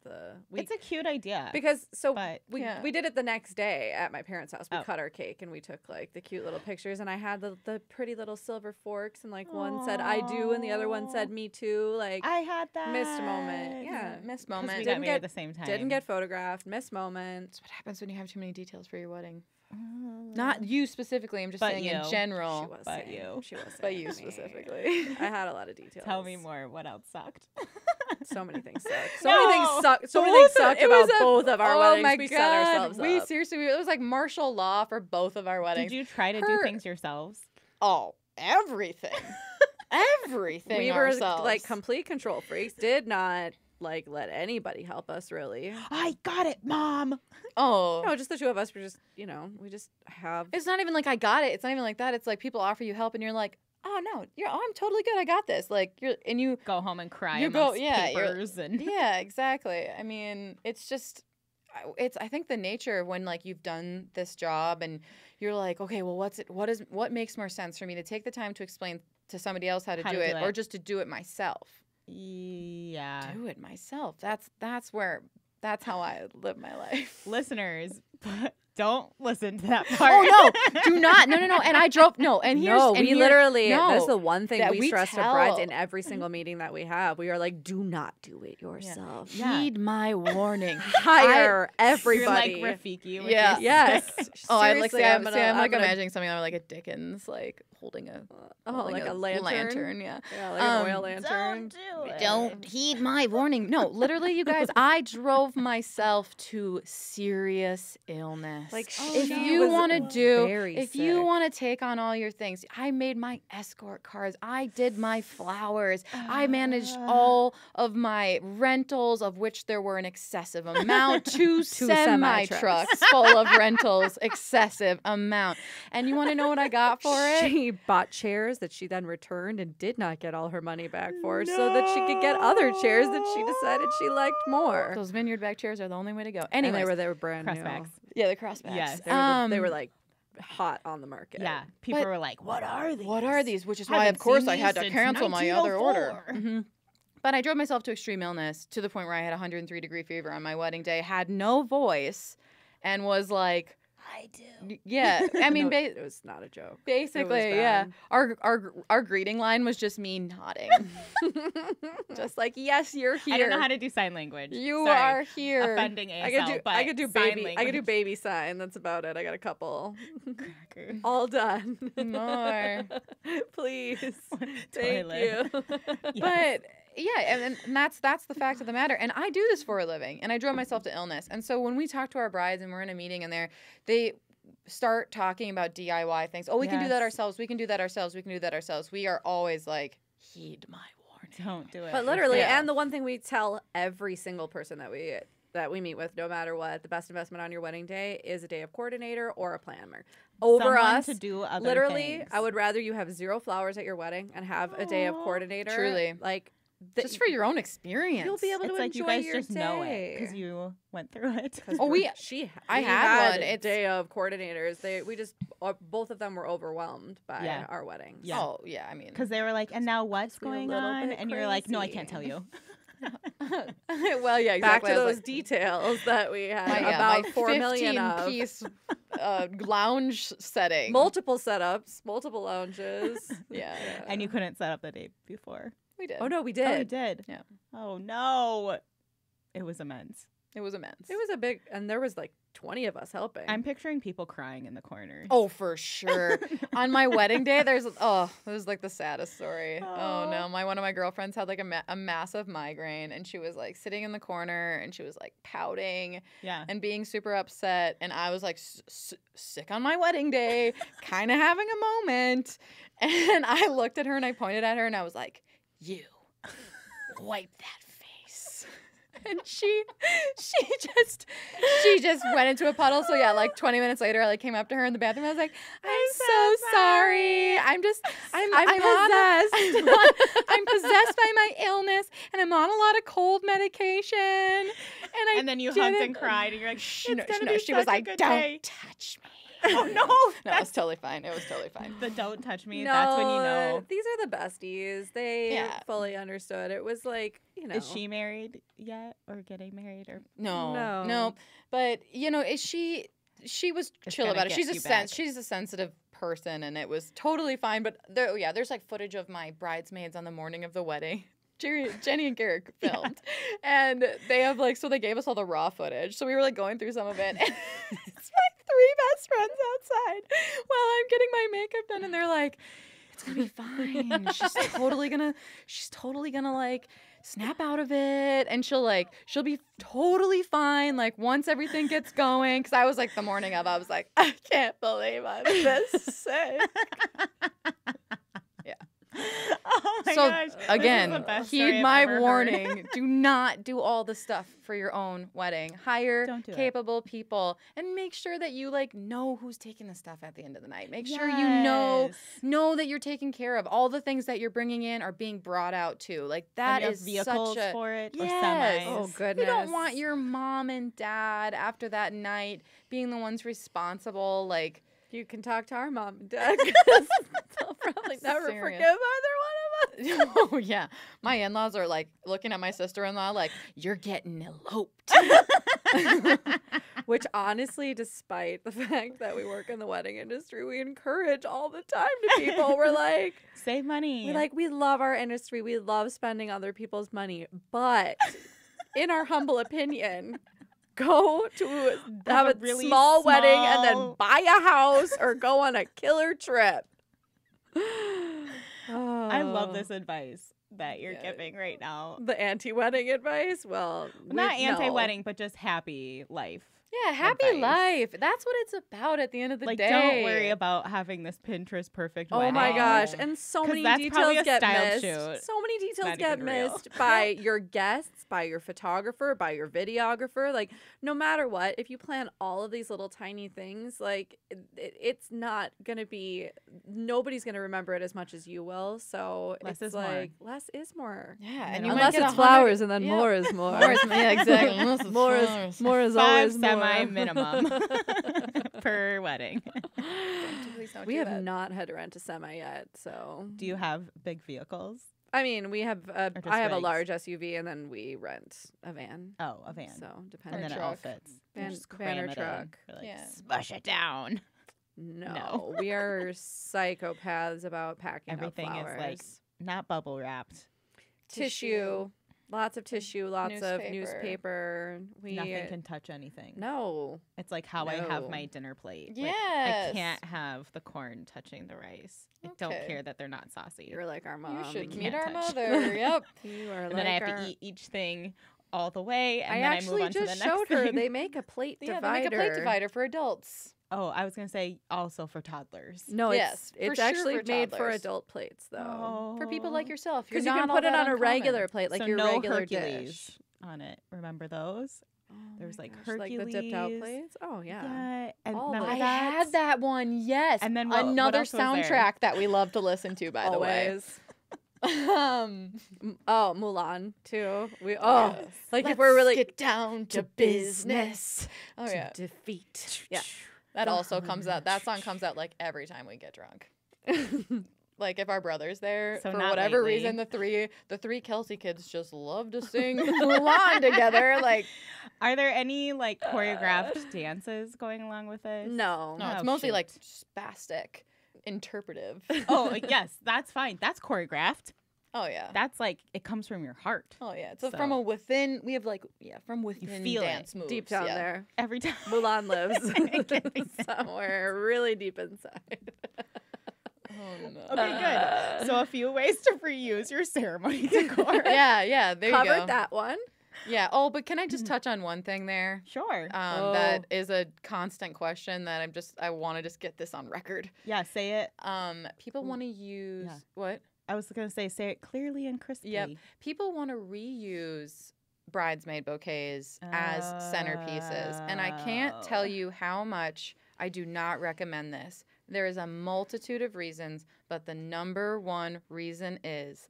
it's a cute idea. because but we Yeah. did it the next day at my parents' house. We Oh. cut our cake and we took like the cute little pictures, and I had the pretty little silver forks, and like one said "I do" and the other one said Aw. "Me too." Like I had that missed moment. Yeah, Missed 'Cause moment. we Didn't got married get- at the same time. didn't get photographed. Missed moment. That's what happens when you have too many details for your wedding. Mm. Not you specifically. I'm just But saying you. in She general. was but saying, you. She was But saying you me. specifically. I had a lot of details. Tell me more. What else sucked? So many things sucked. So No. many things sucked. So many Both things of- sucked it was about both of our oh weddings. my We God. set ourselves we up. seriously, it was like martial law for both of our weddings. Did you try to do Her- things yourselves? Oh, everything. Everything. We were ourselves. like complete control freaks. Did not like let anybody help us really. I got it, Mom. Oh. No, just the two of us were just, we just have. It's not even like I got it. It's not even like that. It's like people offer you help and you're like, oh no, I'm totally good. I got this. Like you Go home and cry You go- amongst yeah, you're- papers and yeah, exactly. I mean, it's just I think the nature of when like you've done this job and you're like, okay, well what makes more sense for me to take the time to explain to somebody else how to do it or just to do it myself? yeah. Do it myself. That's how I live my life. Listeners, don't listen to that part. Oh no, do not. No. And I drove and here's No, and we here- literally. no, That's the one thing that we we stress to tell- brides in every single meeting that we have. We are like, do not do it yourself. Yeah. heed my warning. Hire everybody. You're like Rafiki. With Yeah. your Yes. stick. Oh, I'm like, Seriously, I'm I'm like gonna- imagining something like a Dickens, like holding a like a lantern. yeah. Yeah, like an oil Um, lantern. Don't do it. Don't heed my warning. No, literally, you guys, I drove myself to serious illness. illness. Like, if she you was want to do, very if you sick. want to take on all your things, I made my escort cards. I did my flowers. I managed all of my rentals, of which there were an excessive amount. Two semi trucks full of rentals, excessive amount. And you want to know what I got for it? She bought chairs that she then returned and did not get all her money back for, so that she could get other chairs that she decided she liked more. Those vineyard back chairs are the only way to go. And Anyway, they were brand new. Crossbacks. yeah, the crossbacks. Yes. They were like hot on the market. Yeah. People But- were like, what are these? What are these? Which is why, Haven't of course, seen I had these to since cancel my other order. 1904. But I drove myself to extreme illness to the point where I had 103-degree fever on my wedding day, had no voice, and was like, I do. yeah. I mean, No, it was not a joke. basically, yeah. bad. Our greeting line was just me nodding, just like, yes, you're here. I don't know how to do sign language. You Sorry. are here. Offending ASL, I could do but sign baby. I could do language. baby sign. That's about it. I got a couple. Cracker. All done. More. Please. Thank Toilet. you. But yeah, and that's the fact of the matter. And I do this for a living, and I drove myself to illness. And so when we talk to our brides and we're in a meeting and they start talking about DIY things. Oh, we can do that Yes. ourselves. We can do that ourselves. We can do that ourselves. We are always like, heed my warning. Don't do it. But literally, Yeah. and the one thing we tell every single person that we meet with, no matter what, the best investment on your wedding day is a day of coordinator or a planner. Over Someone us, to do other literally, things. I would rather you have 0 flowers at your wedding and have a day of Aw. coordinator. Truly. Like, Just for your own experience. you'll be able It's to like enjoy you guys your just day. know it because you went through it. Oh, we I had had one. a It's- day of coordinators. We just both of them were overwhelmed by Yeah. our weddings. Yeah. Oh, yeah, I mean. Because they were like, and now what's we a going little on? bit And you're like, no, I crazy. can't tell you. well, yeah, exactly. Back to I was those like, details that we had my, about my 4 million of. 15-piece lounge setting. Multiple setups, multiple lounges. Yeah. And you couldn't set up the day before. We did. Oh no, we Oh, you did. did? Yeah. Oh, no. It was immense. It was immense. It was a big, and there was like 20 of us helping. I'm picturing people crying in the corner. Oh, for sure. On my wedding day, it was like the saddest story. Oh, no. Oh. One of my girlfriends had like a massive migraine, and she was like sitting in the corner, and she was like pouting Yeah. and being super upset. And I was like sick on my wedding day, kind of having a moment. And I looked at her and I pointed at her and I was like, you wipe that face. And she just went into a puddle. So yeah, like 20 minutes later, I like came up to her in the bathroom. I was like, I'm so sorry. I'm possessed. I'm possessed by my illness, and I'm on a lot of cold medication. And then you hugged and cried, and you're like, She it's gonna be she was such a like, good don't day." touch me. Oh, no. No, it was totally fine. It was totally fine. The don't touch me. No, That's when you know. these are the besties. They Yeah. fully understood. It was like, Is she married yet or getting married? Or No. But she was It's chill gonna about it. get She's you back. she's a sensitive person, and it was totally fine. But there's like footage of my bridesmaids on the morning of the wedding. Jenny and Garrick filmed, and they have so they gave us all the raw footage. So we were like going through some of it, and it's my 3 best friends outside while I'm getting my makeup done, and they're like, "It's gonna be fine. She's totally gonna like snap out of it, and she'll be totally fine. Like once everything gets going." Because I was like the morning of, I was like, I can't believe I'm this sick. Oh my So gosh. This is again, the best story heed I've my ever heard. warning. Do not do all the stuff for your own wedding. Hire Don't do it. capable people, and make sure that you know who's taking the stuff at the end of the night. Make sure you know that you're taken care of. All the things that you're bringing in are being brought out too. Like that And you have is vehicles such a for it Yes. or semis. Oh, goodness. You don't want your mom and dad after that night being the ones responsible. Like You can talk to our mom and dad. 'Cause they'll probably never Serious. forgive either one of us. oh yeah, my in-laws are like looking at my sister-in-law like, you're getting eloped. Which honestly, despite the fact that we work in the wedding industry, we encourage all the time to people. We're like, Save money. we love our industry. We love spending other people's money. But in our humble opinion, go to have a really small wedding and then small- buy a house or go on a killer trip. I love Oh. this advice that you're Yeah. giving right now. The anti-wedding advice? Well, Not no. anti-wedding, but just happy life. Yeah, happy advice. life. That's what it's about at the end of the Like, day. don't worry about having this Pinterest perfect Oh wedding. my gosh. And so 'Cause many that's probably details a get styled missed. shoot. So many details Not get even real. missed by your guests, by your photographer, by your videographer. Like, no matter what, if you plan all of these little tiny things, like, it's not going to be, nobody's going to remember it as much as you will. So Less it's is more. like, less is more. Yeah, And and you you might might Unless get it's 100 flowers and then yeah. more is more. More is, yeah, exactly. Unless it's More flowers. is, more is 5 always semi more. minimum per wedding. Please don't We do have that. not had to rent a semi yet, so. Do you have big vehicles? I mean, we have just I have a rigs? large SUV, and then we rent a van. Oh, a van. So And depending. then it truck. all fits. You Van- just van or cram it in. truck. You're like, Yeah. smush it down. No, we are psychopaths about packing up Everything is, flowers. like, Not bubble wrapped. Tissue, lots of tissue, lots of Newspaper. newspaper. We Nothing can touch anything. no. It's like how I have No. my dinner plate. Yes. Like, I can't have the corn touching the rice. I don't Okay. care that they're not saucy. You're like our mom. You should can't meet our touch. mother. Yep. You are and like then I have our- to eat each thing all the way, and I then I actually move on to the just next showed her thing. they make a plate Yeah, divider. they make a plate divider for adults. Oh, I was gonna say also for toddlers. No, Yes, for it's sure actually for made for toddlers. adult plates though. For people like yourself. You're Because you can not all put it that on a uncommon. regular plate, like so your no regular Hercules dish. on it. Remember those? Oh There's, my like, gosh, like the dipped out Hercules. plates. Oh yeah. And All remember those. I that? had that one, yes. And then what another else was there? soundtrack that we love to listen to, by the way. Always. Um, Oh, Mulan too. We Yes. like if let's we're really get down to business. Oh to yeah, defeat. Yeah. that also comes out. That song comes out like every time we get drunk. Like if our brother's there, So for not whatever lately. reason, the three Kelsey kids just love to sing Mulan together. Like Are there any like choreographed dances going along with this? No. no, it's Oh, mostly shoot. like spastic, interpretive. Oh yes, that's fine. That's choreographed. Oh yeah. That's like it comes from your heart Oh yeah. So So- from a within, we have like from within feel it dance moves. Deep down yeah. there. every time. Mulan lives Get me somewhere really deep inside. Oh no. Okay, good. So a few ways to reuse your ceremony decor. Yeah. There you go. Covered that one. Yeah. Oh, but can I just touch on one thing there? Sure. That is a constant question that I want to just get this on record. Yeah, say it. People want to use Yeah. what? I was gonna say it clearly and crisply. Yep. People want to reuse bridesmaid bouquets as centerpieces, and I can't tell Oh. you how much I do not recommend this. There is a multitude of reasons, but the number one reason is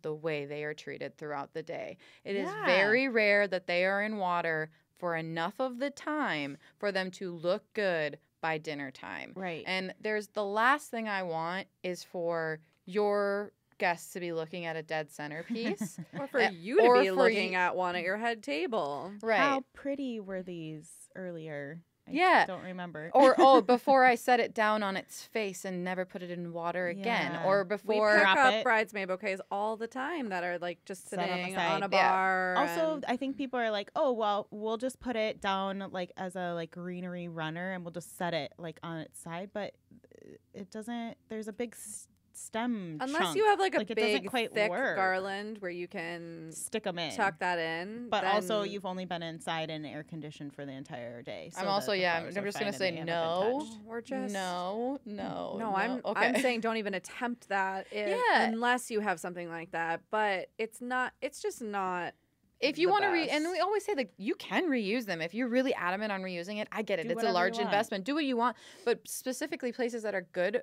the way they are treated throughout the day. It is Yeah. very rare that they are in water for enough of the time for them to look good by dinner time. Right. And there's the last thing I want is for your guests to be looking at a dead centerpiece. Or for Uh, you to or be for looking you- at one at your head table. Right. How pretty were these earlier? I Yeah. don't remember. Or before I set it down on its face and never put it in water again. Yeah. Or We before pick Drop up it. bridesmaid bouquets all the time that are like just Set on the sitting on a side. Yeah. bar. Also, and- I think people are like, "Oh, well, we'll just put it down like as a like greenery runner, and we'll just set it like on its side." But it doesn't. There's a big stem. unless chunk. you have like a Like, it doesn't big quite thick work. garland where you can stick them in. tuck that in. But also, then- you've only been inside and air conditioned for the entire day. So I'm also that the yeah. flowers I'm are just fine gonna and say they haven't been no. touched. We're just No, I'm okay. I'm saying don't even attempt that Yeah. unless you have something like that. But it's just not. If you the want to and best. we always say like you can reuse them if you're really adamant on reusing it. I get it. Do It's a whatever you large want. investment. Do what you want, but specifically places that are good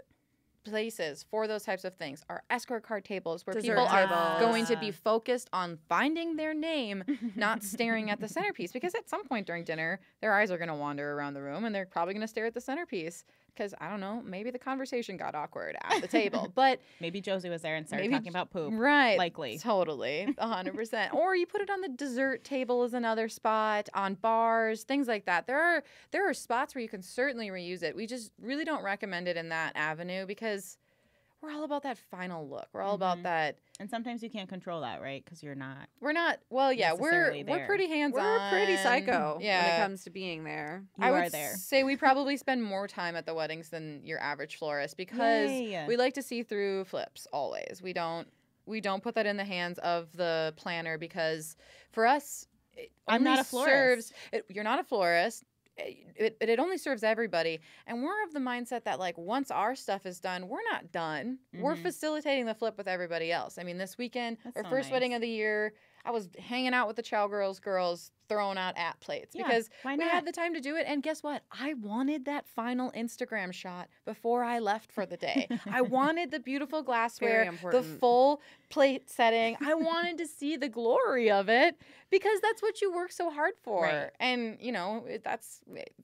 places for those types of things are escort card tables where Dessert people are tables. going to be focused on finding their name, not staring at the centerpiece, because at some point during dinner their eyes are going to wander around the room and they're probably going to stare at the centerpiece because I don't know, maybe the conversation got awkward at the table. But Maybe Josey was there and started Maybe talking about poop. right, Likely. totally, 100%. Or you put it on the dessert table as another spot, on bars, things like that. There are spots where you can certainly reuse it. We just really don't recommend it in that avenue because we're all about that final look. We're all about that. And sometimes you can't control that, right? Because you're not. We're not. Well, yeah, Necessarily we're there. pretty hands on. We're pretty psycho Yeah. when it comes to being there. You I are would there. say we probably spend more time at the weddings than your average florist because Yay. we like to see through flips always. We don't put that in the hands of the planner because for us, it I'm not only a florist. you're not a florist. it only serves everybody. And we're of the mindset that, like, once our stuff is done, we're not done. We're facilitating the flip with everybody else. I mean, this weekend, our first wedding of the year, I was hanging out with the Chow girls throwing out plates because we had the time to do it. And guess what? I wanted that final Instagram shot before I left for the day. I wanted the beautiful glassware, the full plate setting. I wanted to see the glory of it because that's what you work so hard for. Right. And, you know, that's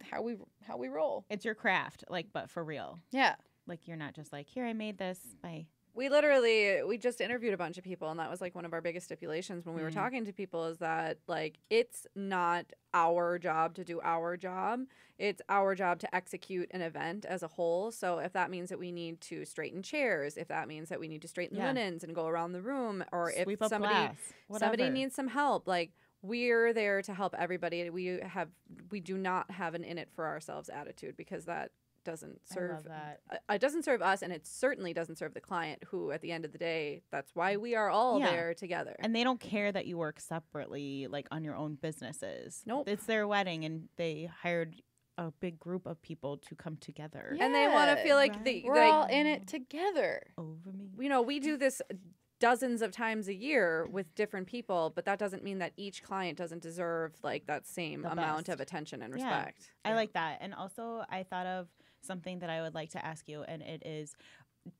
how we roll. It's your craft, like, but for real. Yeah. Like, you're not just like, here, I made this by... We just interviewed a bunch of people, and that was like one of our biggest stipulations when we were talking to people is that, like, it's not our job to do our job. It's our job to execute an event as a whole. So if that means that we need to straighten chairs, if that means that we need to straighten linens and go around the room, or sweep if up somebody glass, needs some help, like, we're there to help everybody. We do not have an in it for ourselves attitude, because that doesn't serve it doesn't serve us, and it certainly doesn't serve the client, who at the end of the day, that's why we are all there together. And they don't care that you work separately, like on your own businesses. Nope. It's their wedding, and they hired a big group of people to come together. And they want to feel like we're all in it together. Over me. You know, we do this dozens of times a year with different people, but that doesn't mean that each client doesn't deserve like that same amount of attention and respect. I like that. And also, I thought of something that I would like to ask you, and it is,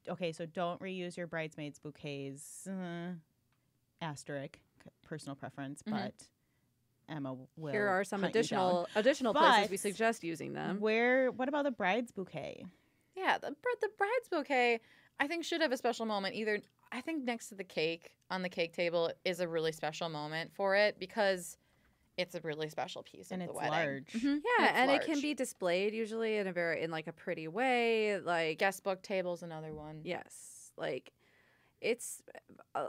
okay, so don't reuse your bridesmaids bouquets, asterisk, personal preference, but Emma will. Here are some additional places we suggest using them. What about the bride's bouquet? Yeah, the bride's bouquet, I think, should have a special moment. Either, I think, next to the cake on the cake table is a really special moment for it, because it's a really special piece of the wedding. Large. Yeah, and it can be displayed usually in a pretty way. Like, guest book table's another one. Yes, like, it's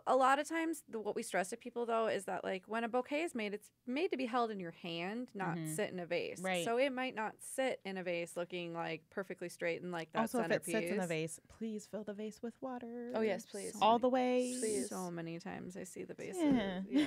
a lot of times what we stress to people, though, is that, like, when a bouquet is made, it's made to be held in your hand, not sit in a vase. Right. So it might not sit in a vase looking like perfectly straight and like that also, centerpiece. if it sits in the vase, please fill the vase with water. Oh yes, please. All the way. Please. So many times I see the vases. Yeah.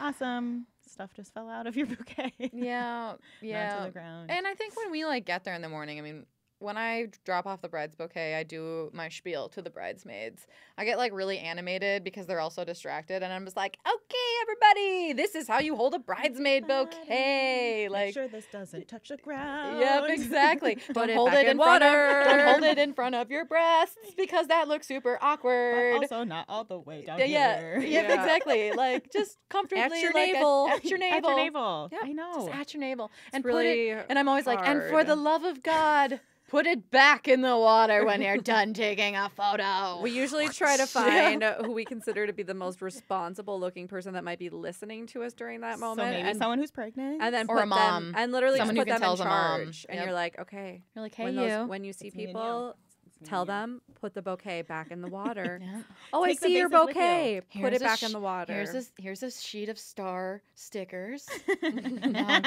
Awesome. Stuff just fell out of your bouquet. Yeah. Not to the ground. And I think when we, like, get there in the morning, I mean, when I drop off the bride's bouquet, I do my spiel to the bridesmaids. I get, like, really animated because they're all so distracted, and I'm just like, okay, everybody, this is how you hold a bridesmaid bouquet. Like, make sure this doesn't touch the ground. Yep, exactly. Don't hold it in water. Don't hold it in front of your breasts, because that looks super awkward. But also not all the way down here. Yeah, exactly. Like, just comfortably at your like, navel. At your navel. At your navel. Yep, I know. just at your navel. And really put it. And I'm always like, and for hard. the love of God, put it back in the water when you're done taking a photo. We usually try to find who we consider to be the most responsible looking person that might be listening to us during that moment. So maybe someone who's pregnant. And then or put a mom. them, and literally Someone just who put can them tell in a mom. charge. And Yep. you're like, okay. You're like, hey, when you see It's me and people, tell them, put the bouquet back in the water. Yeah. Oh, Take I the see your vases with you. bouquet. Put Here's it a back in the water. Here's a sheet of star stickers. Now,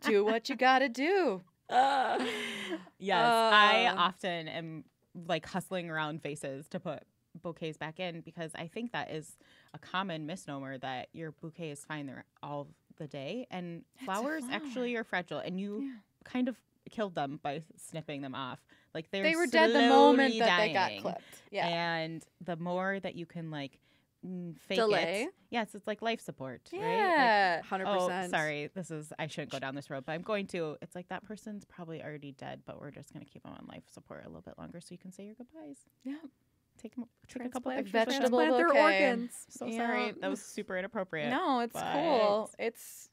do what you gotta do. Yes, I often am like hustling around vases to put bouquets back in, because I think that is a common misnomer, that your bouquet is fine there all the day, and flowers actually are fragile, and you kind of killed them by snipping them off. Like they were dead the moment that dying. they got clipped. Yeah. And the more that you can like fake Delay. it. Yes, it's like life support, right? Yeah. 100%. Oh, sorry. I shouldn't go down this road, but I'm going to. It's like that person's probably already dead, but we're just going to keep them on life support a little bit longer so you can say your goodbyes. Yeah. Take a couple Transplant- pictures. with them. vegetable transplant their bouquet. organs. So Yeah. sorry. That was super inappropriate. No, it's but- cool. It's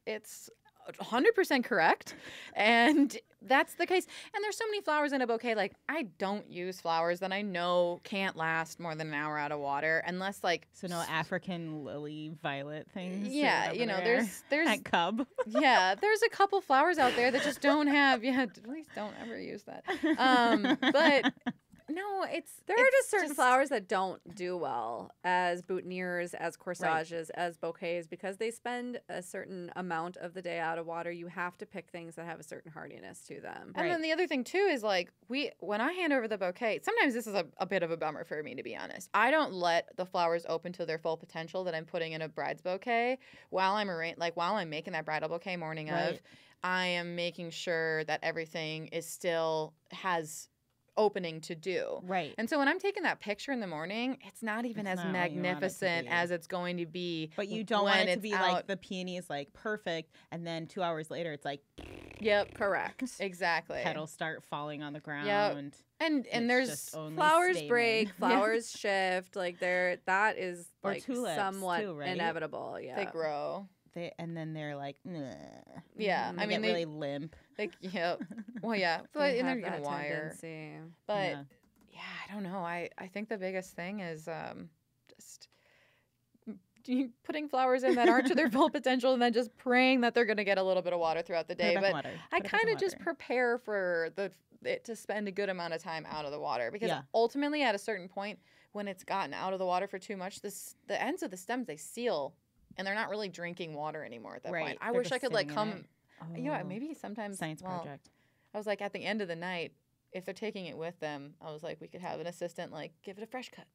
100% correct, and that's the case. And there's so many flowers in a bouquet. Like, I don't use flowers that I know can't last more than an hour out of water, unless, like, So no African lily violet things. yeah, over you know, there there's at Cub. yeah, there's a couple flowers out there that just don't have. Yeah, please don't ever use that. But No, there are just certain flowers that don't do well as boutonnieres, as corsages, as bouquets, because they spend a certain amount of the day out of water. You have to pick things that have a certain hardiness to them. And then the other thing too is like when I hand over the bouquet, sometimes this is a bit of a bummer for me, to be honest. I don't let the flowers open to their full potential that I'm putting in a bride's bouquet while I'm making that bridal bouquet morning of. I am making sure that everything is still has opening to do. Right. And so when I'm taking that picture in the morning, it's not even as magnificent as it's going to be. But you don't want it to be like the peony is like perfect, and then 2 hours later it's like, yep, correct. Exactly. Petals start falling on the ground. Yep. And there's flowers break, flowers shift, like that is or like tulips somewhat too, right? inevitable. Yeah. They grow. And then they're like, nah. Yeah, I mean, they really limp. Yep. Well, yeah, but and they're getting wire. Tendency. But yeah, I don't know. I think the biggest thing is just putting flowers in that aren't to their full potential, and then just praying that they're going to get a little bit of water throughout the day. But I kind of just prepare for it to spend a good amount of time out of the water, because ultimately, at a certain point, when it's gotten out of the water for too much, the ends of the stems, they seal. And they're not really drinking water anymore at that point. I wish I could like come, maybe sometimes. Science project. I was like, at the end of the night, if they're taking it with them, I was like, we could have an assistant like give it a fresh cut,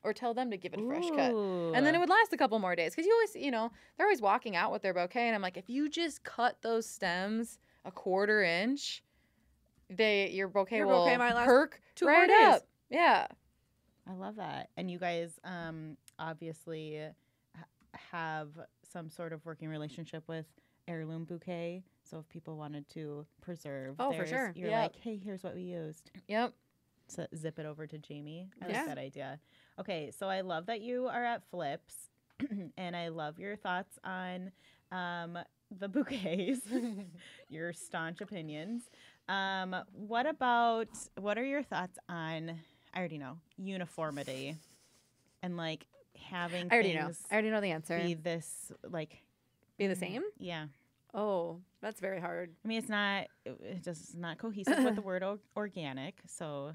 or tell them to give it a fresh cut, and then it would last a couple more days. Because you always, they're always walking out with their bouquet, and I'm like, if you just cut those stems a 1/4 inch, your bouquet might last perk 2 more days. Up. Yeah, I love that. And you guys, obviously have some sort of working relationship with Heirloom Bouquet. So if people wanted to preserve theirs, for sure. You're like, hey, here's what we used. Yep. So zip it over to Jamie. I like that idea. Okay, so I love that you are at Flips, and I love your thoughts on the bouquets, your staunch opinions. What are your thoughts on, I already know, uniformity and like having I already know the answer. Be this like be the same? Yeah. Oh, that's very hard. I mean, it's just not cohesive with the word organic. So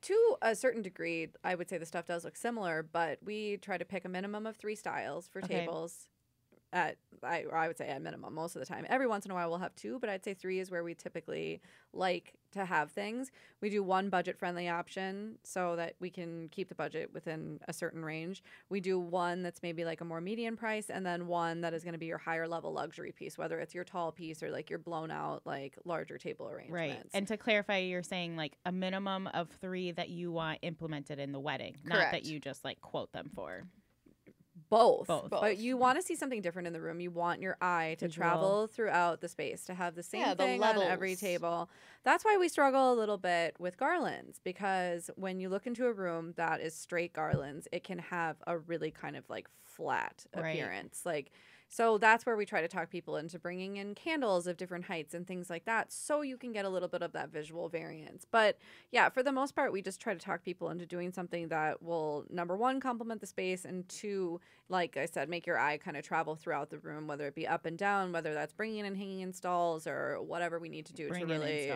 to a certain degree, I would say the stuff does look similar, but we try to pick a minimum of 3 styles for tables. I would say at minimum most of the time. Every once in a while we'll have 2, but I'd say 3 is where we typically like to have things. We do 1 budget-friendly option so that we can keep the budget within a certain range. We do 1 that's maybe like a more median price, and then 1 that is going to be your higher level luxury piece, whether it's your tall piece or like your blown out like larger table arrangements. Right. And to clarify, you're saying like a minimum of 3 that you want implemented in the wedding, Correct. Not that you just like quote them for. Both. But you want to see something different in the room. You want your eye to travel throughout the space, to have the same thing on every table. That's why we struggle a little bit with garlands, because when you look into a room that is straight garlands, it can have a really kind of like flat appearance. Like, so that's where we try to talk people into bringing in candles of different heights and things like that, so you can get a little bit of that visual variance. But yeah, for the most part, we just try to talk people into doing something that will, number 1, complement the space, and 2, like I said, make your eye kind of travel throughout the room, whether it be up and down, whether that's bringing and hanging in stalls or whatever we need to do to really.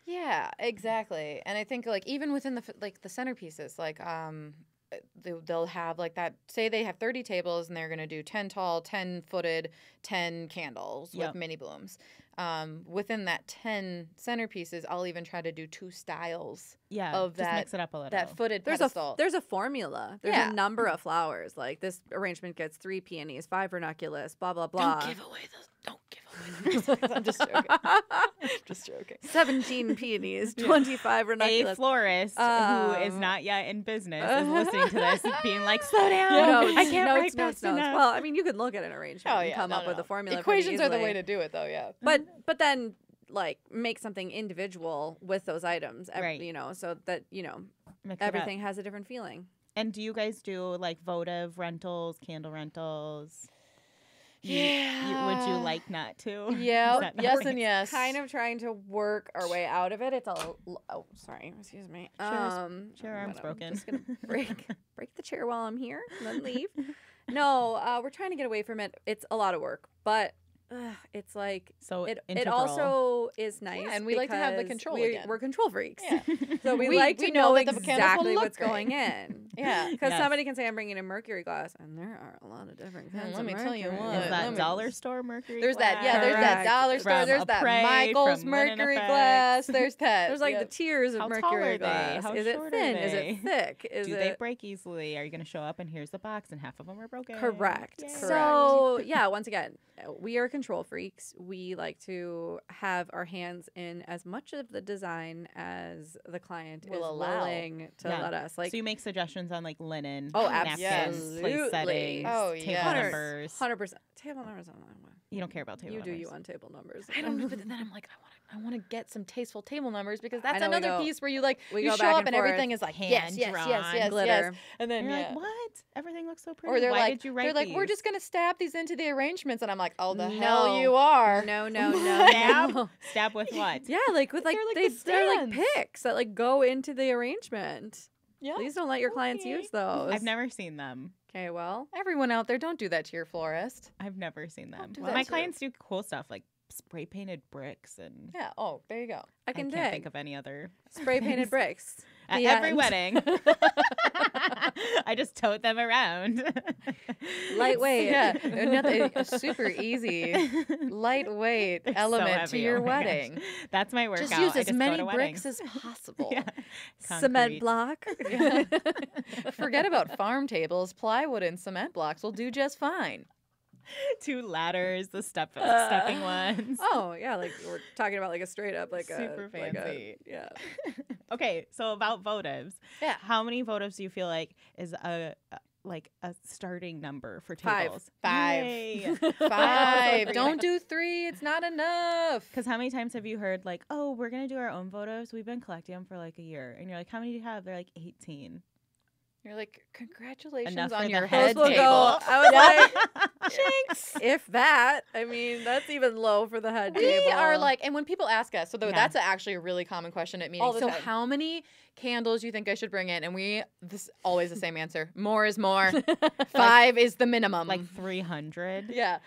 Yeah, exactly. And I think like even within the centerpieces, like they'll have like that, say they have 30 tables and they're going to do 10 tall, 10 footed, 10 candles with mini blooms. Within that 10 centerpieces, I'll even try to do 2 styles of that. Mix it up a little. That footed pedestal. There's a formula. There's a number of flowers. Like this arrangement gets 3 peonies, 5 ranunculus, blah, blah, blah. Don't give away those. I'm just joking. Just joking. 17 peonies, 25 ranunculus. A florist who is not yet in business is listening to this, being like, "Slow down! I can't write fast enough." Well, I mean, you could look at an arrangement and come up with a formula. Equations are the way to do it, though. Yeah. But then like make something individual with those items, so that everything has a different feeling. And do you guys do like votive rentals, candle rentals? Would you like not to? Yeah. Yes and yes. Kind of trying to work our way out of it. It's sorry. Excuse me. Chair arm's broken. I'm just gonna break the chair while I'm here and then leave. No, we're trying to get away from it. It's a lot of work, but it's like So it integral. also is nice. and we like to have the because control we're again. control freaks. Yeah. So we We- like we to know know that the candles will exactly look what's great. going in. Yeah. Because Yes. somebody can say I'm bringing a mercury glass, and there are a lot of different Yeah, kinds let of me tell you mercury. what, Is let that me- dollar store mercury? There's that, yeah, there's glass? that Correct. dollar store, From there's a that Prey, Michael's from Linen Mercury Effects. glass, there's that. There's like Yep. the tiers of How tall mercury are they? glass. How Is it short are thin? Is they? it thick? Is Do it they break easily? Are you going to show up and here's the box and half of them are broken? correct? Yay. So yeah, once again, we are control freaks. We like to have our hands in as much of the design as the client Will is allow. willing to Yeah. let us. Like so you make suggestions on like linen, Oh, napkins, absolutely. place settings, Oh, table yes. numbers. 100% table numbers. On that one. You don't care about table You numbers. do you on table numbers. I don't know, but then I'm like, I want to get some tasteful table numbers because that's know, we another go- piece where you like we you go show back up and and everything forth. is like Hand yes, drawn. Glitter. and then And you're yeah. like, what? Everything looks so pretty. Or they're Why like, did you write they're like, we're these? just gonna stab these into the arrangements, and I'm like, oh the No. hell you are. No, no, Stab? no. Stab with what? Yeah, like with like They're like the they're like stands. picks that like go into the arrangement. Yeah. Please don't let your clients Okay. use those. I've never seen them. Okay, well, Everyone out there, don't do that to your florist. I've never seen them. do My that. clients do cool stuff like spray painted bricks and Yeah. Oh, there you go. I can can't dig. think of any other Spray painted bricks. at The every end. wedding. I just tote them around. Lightweight. Yeah. Nothing, a super easy, lightweight They're so element to heavy, your oh my gosh. wedding. That's my workout. Just use I as just go many to bricks weddings. as possible. Yeah. Cement Concrete. block. Forget about farm tables. Plywood and cement blocks will do just fine. 2 ladders, the stepping ones. Oh yeah, like we're talking about like a straight up like Super a like fancy. yeah. Okay, so about votives. Yeah. How many votives do you feel like is a starting number for 5. tables? 5. 5. Agreed. Don't do 3. It's not enough. Because how many times have you heard like, oh, we're gonna do our own votives? We've been collecting them for like a year, and you're like, how many do you have? They're like 18. You're like, congratulations Enough on for your the head Those will table. go. I was like, Jinx. if that. I mean, that's even low for the head table. We are like, and when people ask us, so Yeah. that's actually a really common question at All meetings. the So time. how many candles you think I should bring in? And this is always the same answer. More is more. 5 is the minimum. Like 300. yeah.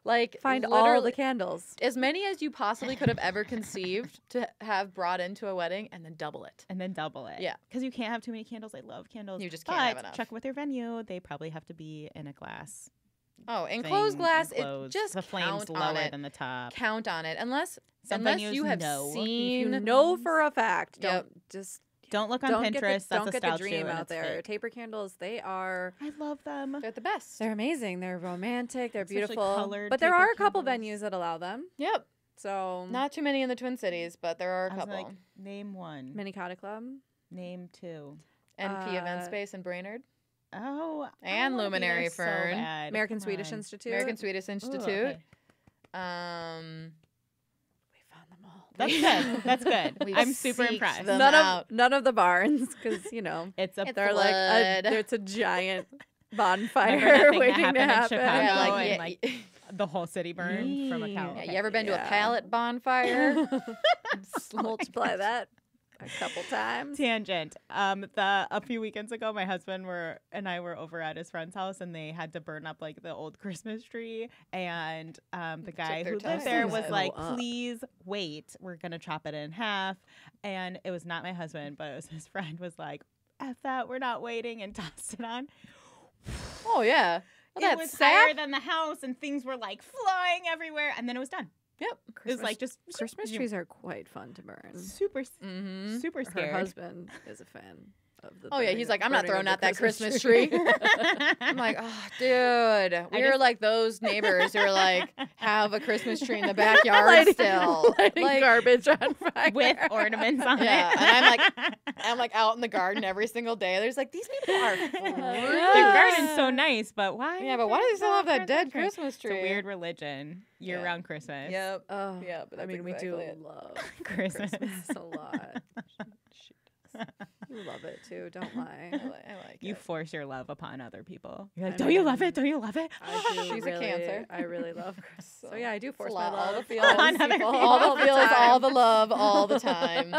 Like find all literally the candles. as many as you possibly could have ever conceived to have brought into a wedding and then double it. And then double it. Yeah. Because you can't have too many candles. I love candles. You just can't have But enough. check with your venue. They probably have to be in a glass. Oh, enclosed thing, glass, enclosed. it just the flames count on lower it. than the top. Count on it. Unless Some unless venues you have know. If seen you know for a fact, Yep. don't just Don't look on don't Pinterest. get the, That's don't a get style the dream shoe and out it's there. fake. Taper candles, they are I love them. they're the best. they're amazing. They're romantic. They're Especially beautiful. colored But there taper are a couple candles. venues that allow them. Yep. So Not too many in the Twin Cities, but there are a I was couple. like, name one. Minicata Club. Name 2. NP Event uh, Space in Brainerd. Oh. I And wanna be Luminary there so Fern. bad. American Come Swedish on. Institute. American Swedish Ooh, Institute. okay. We found them all. That's good. That's good. We I'm super seeked impressed. them None out. of none of the barns because you know It's a It's they're like blood. it's a giant Remember that bonfire thing that waiting to happened in happen. Chicago? Yeah, Oh, like, and, like, the whole city burned from a cow. yeah, Okay. you ever been to a Yeah. pallet bonfire? Multiply that a couple times. Tangent. A few weekends ago, my husband and I were over at his friend's house, and they had to burn up like the old Christmas tree. And the guy their who time. lived there Seems was so like, up. "Please wait. We're gonna chop it in half." And it was not my husband, but it was his friend. Was like, "F that. We're not waiting," and tossed it on. Oh yeah. Well, It that was sap. higher than the house, and things were like flying everywhere. And then it was done. Yep. It was like just Christmas trees are quite fun to burn. super, Mm-hmm. super Her scared. husband is a fan of the. Oh yeah, burning he's of- like, I'm not burning throwing of out the that Christmas tree. I'm like, oh, dude, we're just- like those neighbors who are like have a Christmas tree in the backyard Lighting- still, lighting like, garbage on fire with ornaments on Yeah, it. and I'm like out in the garden every single day. There's like these people are. Their garden's so nice, but why? Yeah, but why do they still have that dead Christmas It's a tree? weird religion. Year-round Christmas. Yep. Oh, Yeah, but I that's mean, we exactly do it. love Christmas. Christmas a lot. You love it too. Don't lie. I like You it. force your love upon other people. You're like, I don't you mean, love it? Don't you love it? I do She's a really, Cancer. I really love Christmas. So yeah, I do It's a force my lot. All the love feels, On other people all all the the feels, all time. the love, all the time.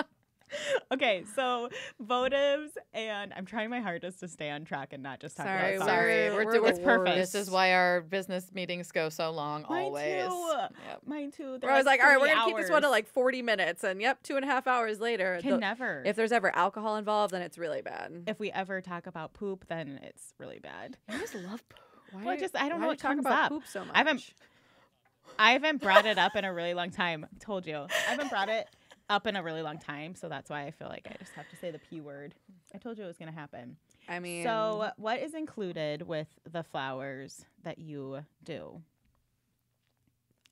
Okay, so votives, and I'm trying my hardest to stay on track and not just talk Sorry, about Sorry, we're it's the perfect. worst. This is why our business meetings go so long. Mine always. too. Yep. Mine too. Where I was like, all right, we're gonna keep this one to hours. like 40 minutes, and yep, 2.5 hours later. Can never. If there's ever alcohol involved, then it's really bad. If we ever talk about poop, then it's really bad. I just love poop. Why Well, just I don't why know do what you talk comes about up. poop so much? I haven't brought it up in a really long time. Told you. I haven't brought it up in a really long time, so that's why I feel like I just have to say the P word. I told you it was going to happen. I mean, So, what is included with the flowers that you do?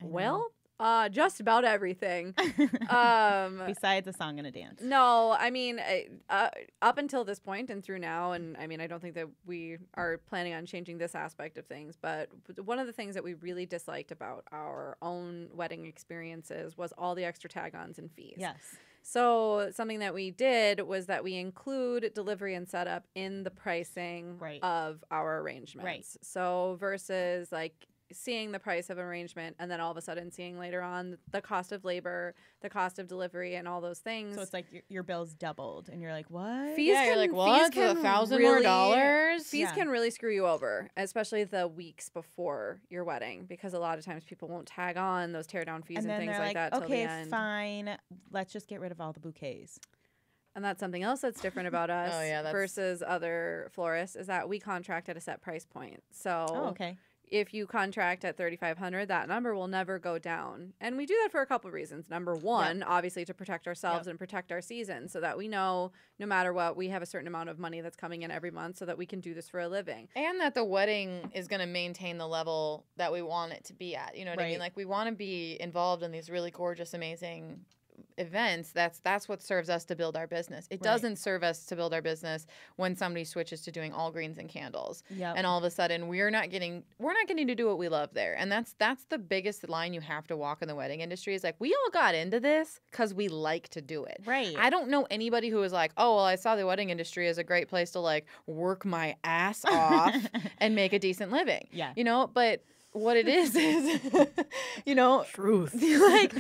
I know. well, just about everything. Besides a song and a dance. No, I mean, up until this point and through now, and I mean, I don't think that we are planning on changing this aspect of things, but one of the things that we really disliked about our own wedding experiences was all the extra tag-ons and fees. Yes. So something that we did was that we include delivery and setup in the pricing Right. of our arrangements. Right. So versus like seeing the price of an arrangement and then all of a sudden seeing later on the cost of labor, the cost of delivery, and all those things. So it's like your bill's doubled, and you're like, what? Fees Yeah, you're like, what? fees can $1,000 more really- dollars? Fees Yeah. can really screw you over, especially the weeks before your wedding, because a lot of times people won't tag on those tear down fees And and, then things they're like like, that till okay, the end. fine. Let's just get rid of all the bouquets. And that's something else that's different about us Oh, yeah, that's- versus other florists is that we contract at a set price point. So Oh, okay. if you contract at $3,500, that number will never go down. And we do that for a couple of reasons. Number one, obviously to protect ourselves and protect our season so that we know no matter what, we have a certain amount of money that's coming in every month so that we can do this for a living. And that the wedding is going to maintain the level that we want it to be at. You know what I mean? Right. Like, we want to be involved in these really gorgeous, amazing events. That's what serves us to build our business. It Right. doesn't serve us to build our business when somebody switches to doing all greens and candles. Yep. And all of a sudden we're not getting to do what we love there. And that's the biggest line you have to walk in the wedding industry is like, we all got into this because we like to do it. Right. I don't know anybody who is like, oh, well, I saw the wedding industry as a great place to like work my ass off and make a decent living. Yeah. You know, but what it is, you know, Truth. like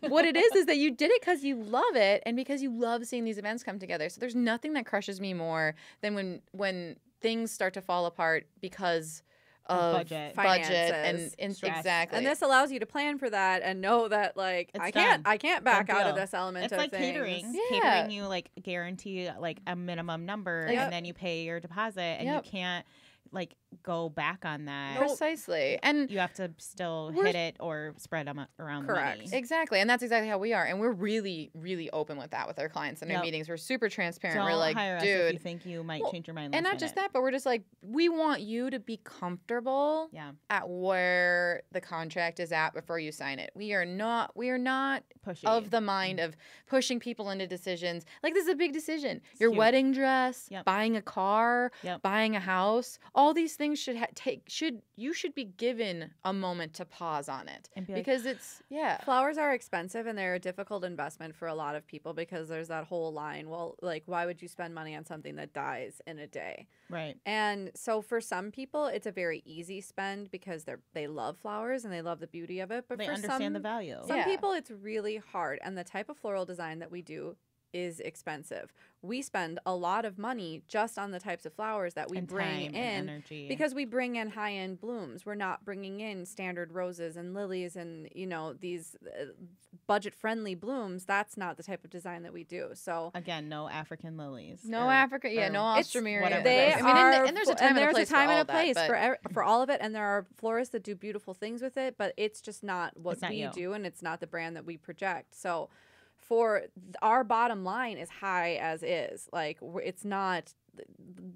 what it is that you did it because you love it and because you love seeing these events come together. So there's nothing that crushes me more than when things start to fall apart because of Budget. Finances, and stress. exactly. And this allows you to plan for that and know that like It's I done. can't back Done out of deal. this element It's of like things. catering. Yeah. Catering, you like guarantee like a minimum number, Yep. and then you pay your deposit, and Yep. you can't like go back on that. Precisely. And You have to still We're- hit it or spread them around Correct. the money. exactly. And that's exactly how we are. And we're really, really open with that with our clients in our Yep. meetings. We're super transparent. Don't we're like, hire us dude. if you think you might Well, change your mind. And last not just minute. that, but we're just like, we want you to be comfortable Yeah, at where the contract is at before you sign it. We are not pushy. of the mind of pushing people into decisions. Like, this is a big decision. Your huge. wedding dress, Yep. buying a car, Yep. buying a house, all these things you should be given a moment to pause on it. And be like, Because it's Flowers are expensive and they're a difficult investment for a lot of people because there's that whole line, well, like, why would you spend money on something that dies in a day? right. And so for some people, it's a very easy spend because they love flowers and they love the beauty of it. But They for understand the value. some Yeah. people, it's really hard. And the type of floral design that we do is expensive. We spend a lot of money just on the types of flowers that we And bring time in and energy. because we bring in high-end blooms. We're not bringing in standard roses and lilies and, you know, these budget-friendly blooms. That's not the type of design that we do. So Again, no African lilies. no or- Africa, or no It's- Austromerium. whatever they it is. are, and there's a time and a place, for all of it, and there are florists that do beautiful things with it, but it's just not what It's not we you. do, and it's not the brand that we project. So, for our bottom line is high as is. Like it's not.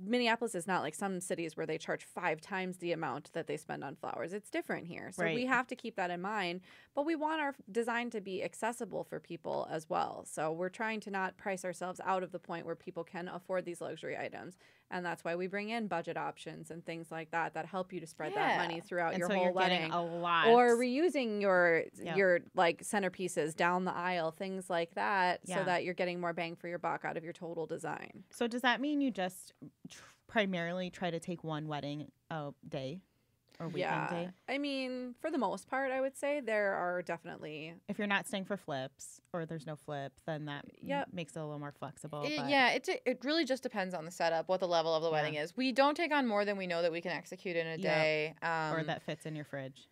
Minneapolis is not like some cities where they charge 5 times the amount that they spend on flowers. It's different here. So we Right. have to keep that in mind, but we want our design to be accessible for people as well. So we're trying to not price ourselves out of the point where people can afford these luxury items. And that's why we bring in budget options and things like that that help you to spread that Yeah. money throughout And your so whole you're wedding. getting a lot. Or reusing your Yep. like centerpieces down the aisle, things like that, Yeah. so that you're getting more bang for your buck out of your total design. So does that mean you just primarily try to take one wedding a day? or weekend day? I mean, for the most part, I would say there are definitely. If you're not staying for flips or there's no flip, then that makes it a little more flexible. It really just depends on the setup, what the level of the wedding is. We don't take on more than we know that we can execute in a day. Or that fits in your fridge.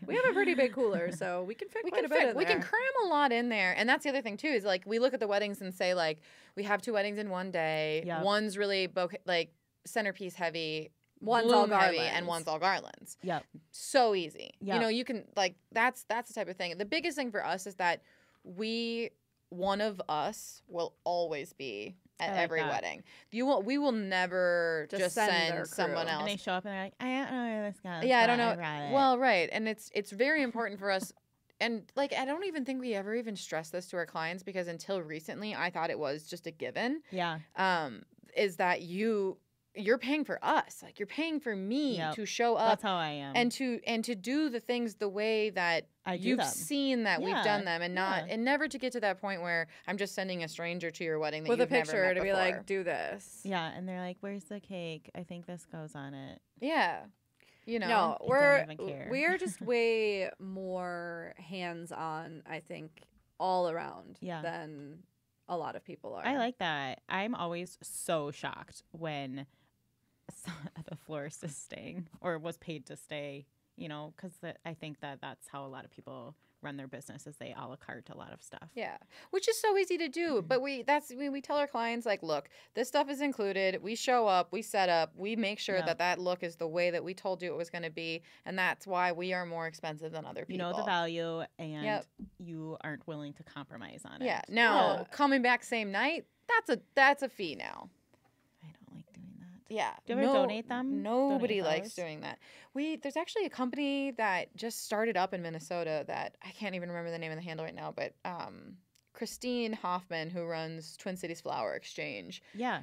We have a pretty big cooler, so we can fit quite a bit in there. We can cram a lot in there. And that's the other thing, too, is like we look at the weddings and say, like, we have 2 weddings in one day. Yep. One's really like centerpiece heavy, one's all heavy, garlands, and one's all garlands. Yep. So easy. Yep. You know, you can like that's the type of thing. The biggest thing for us is that one of us will always be at every wedding. We will never just send someone else. And they show up and they're like, I don't know where this goes. Yeah, I don't know. Well, right. And it's very important for us. And like, I don't even think we ever even stress this to our clients, because until recently, I thought it was just a given. Yeah. Is that you're paying for us, like you're paying for me to show up. That's how I am. And to do the things the way that you've seen that we've done them, and and never to get to that point where I'm just sending a stranger to your wedding that with you've a picture never met to before. be like, do this. Yeah, and they're like, where's the cake? I think this goes on it. Yeah. You know, no, we are just way more hands-on, I think, all around than a lot of people are. I like that. I'm always so shocked when the florist is staying or was paid to stay, you know, because I think that's how a lot of people run their business, is they a la carte a lot of stuff. Yeah, which is so easy to do. But we tell our clients, like, look, this stuff is included. We show up, we set up, we make sure that look is the way that we told you it was going to be, and that's why we are more expensive than other people. You know the value, and you aren't willing to compromise on it. Yeah. Now, coming back same night, that's a fee now. I don't like doing that. Yeah. Do you ever donate them? Nobody likes doing that. There's actually a company that just started up in Minnesota that I can't even remember the name of the handle right now, but Christine Hoffman, who runs Twin Cities Flower Exchange. Yeah.